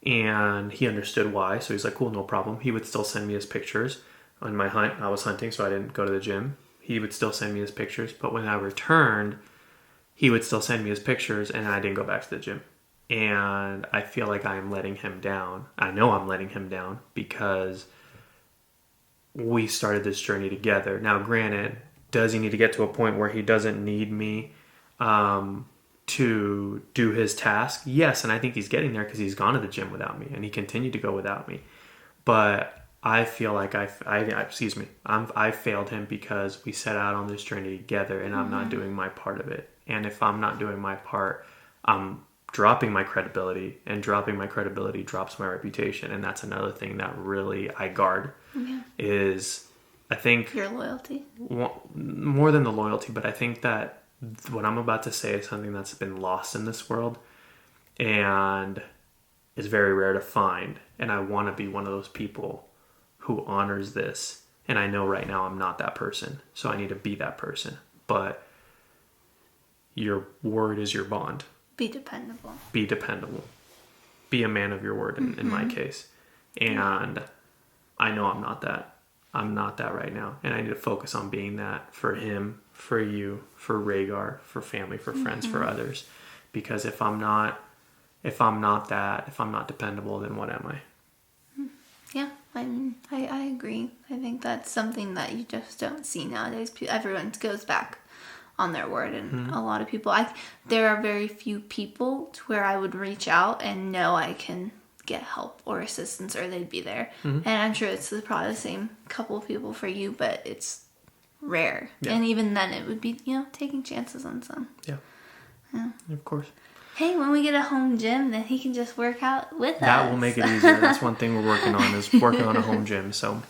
A: and he understood why, so he's like, cool, no problem. He would still send me his pictures on my hunt. I was hunting, so I didn't go to the gym. He would still send me his pictures, but when I returned, he would still send me his pictures, and I didn't go back to the gym. And I feel like I am letting him down. I know I'm letting him down because we started this journey together. Now, granted, does he need to get to a point where he doesn't need me to to do his task. Yes, and I think he's getting there because he's gone to the gym without me, and he continued to go without me. But I feel like I failed him because we set out on this journey together, and I'm not doing my part of it. And if I'm not doing my part, I'm dropping my credibility, and dropping my credibility drops my reputation. And that's another thing that really I guard is, I think,
B: your loyalty.
A: More than the loyalty, but I think that what I'm about to say is something that's been lost in this world and is very rare to find. And I want to be one of those people who honors this. And I know right now I'm not that person, so I need to be that person. But your word is your bond.
B: Be dependable.
A: Be dependable. Be a man of your word in my case. And I know I'm not that. I'm not that right now. And I need to focus on being that for him, for you, for Rhaegar, for family, for friends, for others. Because if I'm not that, if I'm not dependable, then what am I?
B: Yeah, I mean, I agree. I think that's something that you just don't see nowadays. Everyone goes back on their word, and a lot of people, there are very few people to where I would reach out and know I can get help or assistance, or they'd be there. And I'm sure it's probably the same couple of people for you, but it's rare. And even then it would be, taking chances on some.
A: Yeah, of course.
B: Hey, when we get a home gym, then he can just work out with us.
A: That will make it easier. That's one thing we're working on, is working on a home gym. So,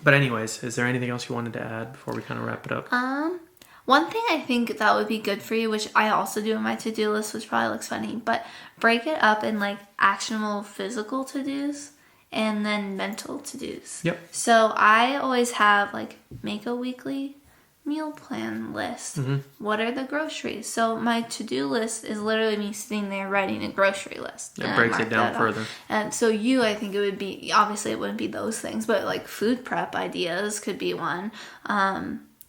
A: but anyways, is there anything else you wanted to add before we kind of wrap it up?
B: One thing I think that would be good for you, which I also do in my to-do list, which probably looks funny, but break it up in like actionable physical to-dos and then mental to-dos.
A: Yep.
B: So I always have like, make a weekly meal plan list. What are the groceries? So my to-do list is literally me sitting there writing a grocery list.
A: It breaks it down further.
B: And so I think it would be, obviously it wouldn't be those things, but like food prep ideas could be one.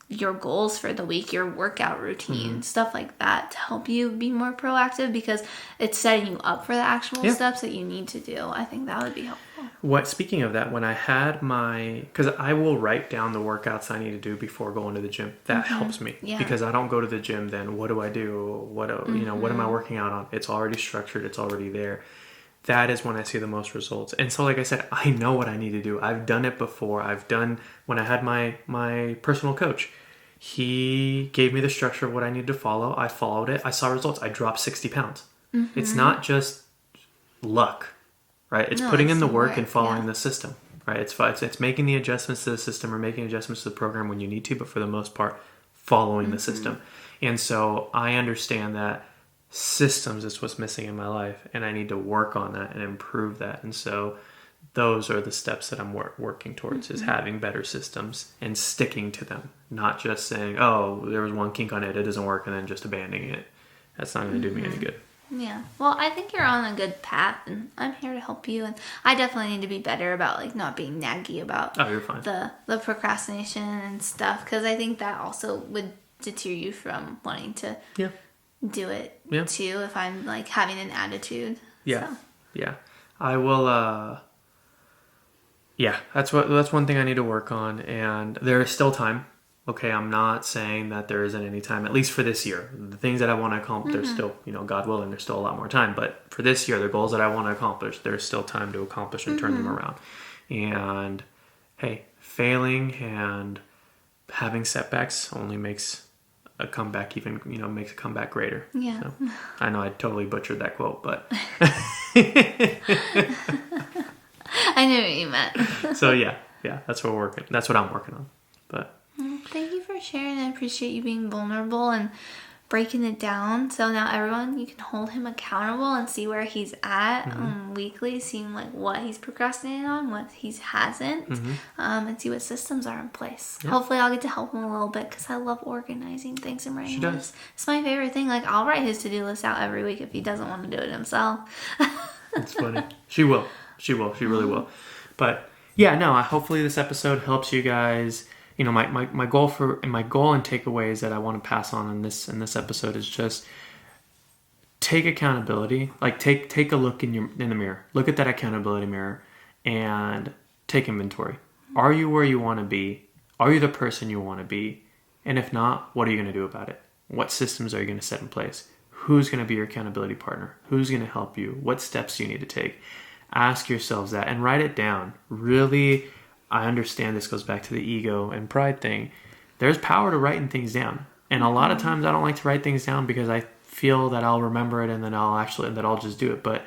B: Your goals for the week, your workout routine, stuff like that, to help you be more proactive, because it's setting you up for the actual steps that you need to do. I think that would be helpful.
A: Speaking of that, when I had because I will write down the workouts I need to do before going to the gym. That helps me because I don't go to the gym. Then what do I do? What am I working out on? It's already structured. It's already there. That is when I see the most results. And so, like I said, I know what I need to do. I've done it before. When I had my personal coach, he gave me the structure of what I needed to follow. I followed it. I saw results. I dropped 60 pounds. It's not just luck, right? It's putting in the work and following the system, right? It's making the adjustments to the system or making adjustments to the program when you need to, but for the most part, following the system. And so I understand that systems is what's missing in my life, and I need to work on that and improve that. And so those are the steps that I'm working towards, is having better systems and sticking to them, not just saying, oh, there was one kink on it, it doesn't work, and then just abandoning it. That's not going to do me any good.
B: Yeah. Well, I think you're on a good path, and I'm here to help you. And I definitely need to be better about like not being naggy about
A: you're fine.
B: the procrastination and stuff, because I think that also would deter you from wanting to do it too, if I'm like having an attitude.
A: Yeah. So. Yeah. I will that's one thing I need to work on, and there is still time. Okay, I'm not saying that there isn't any time, at least for this year. The things that I want to accomplish, there's still, God willing, there's still a lot more time. But for this year, the goals that I want to accomplish, there's still time to accomplish and turn them around. And hey, failing and having setbacks only makes a comeback makes a comeback greater.
B: Yeah.
A: So, I know I totally butchered that quote, but
B: I knew what you meant.
A: So that's what I'm working on. But
B: thank you for sharing. I appreciate you being vulnerable and breaking it down. So now everyone, you can hold him accountable and see where he's at weekly, seeing like what he's procrastinating on, what he hasn't, and see what systems are in place. Yep. Hopefully I'll get to help him a little bit, because I love organizing things and writing lists. It's my favorite thing. Like, I'll write his to-do list out every week if he doesn't want to do it himself.
A: That's funny. She will. She really will. But hopefully this episode helps you guys. My goal and takeaways that I want to pass on in this episode is just take accountability. Like take a look in the mirror. Look at that accountability mirror and take inventory. Are you where you want to be? Are you the person you want to be? And if not, what are you going to do about it? What systems are you going to set in place? Who's going to be your accountability partner? Who's going to help you? What steps do you need to take? Ask yourselves that and write it down. Really, I understand this goes back to the ego and pride thing. There's power to writing things down. And a lot of times I don't like to write things down because I feel that I'll remember it and then I'll just do it. But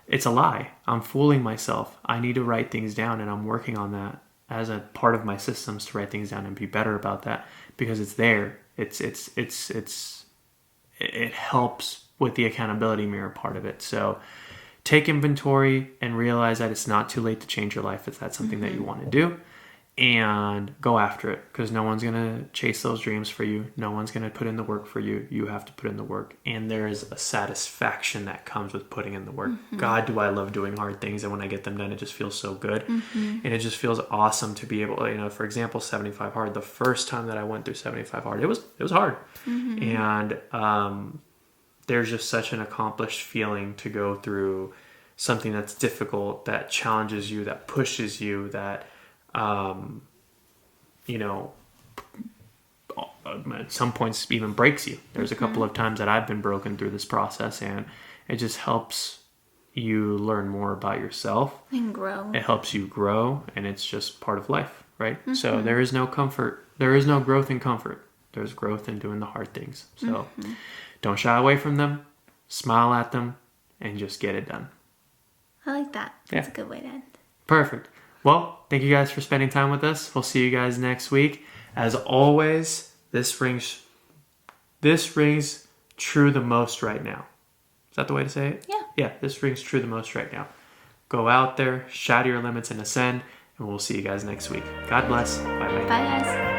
A: it's a lie. I'm fooling myself. I need to write things down, and I'm working on that as a part of my systems to write things down and be better about that because it's there. It helps with the accountability mirror part of it. So take inventory and realize that it's not too late to change your life if that's something that you want to do, and go after it, because no one's going to chase those dreams for you. No one's going to put in the work for you. You have to put in the work, and there is a satisfaction that comes with putting in the work. God, do I love doing hard things, and when I get them done, it just feels so good. And it just feels awesome to be able, for example, 75 hard. The first time that I went through 75 hard, it was hard. And there's just such an accomplished feeling to go through something that's difficult, that challenges you, that pushes you, that at some points even breaks you. There's a couple of times that I've been broken through this process, and it just helps you learn more about yourself
B: and grow.
A: It helps you grow, and it's just part of life, right? So there is no comfort. There is no growth in comfort. There's growth in doing the hard things. So don't shy away from them. Smile at them, and just get it done.
B: I like that. That's a good way to end.
A: Perfect. Well, thank you guys for spending time with us. We'll see you guys next week. As always, this rings true the most right now. Is that the way to say it?
B: Yeah.
A: Yeah, this rings true the most right now. Go out there, shatter your limits, and ascend, and we'll see you guys next week. God bless. Bye-bye.
B: Bye, guys.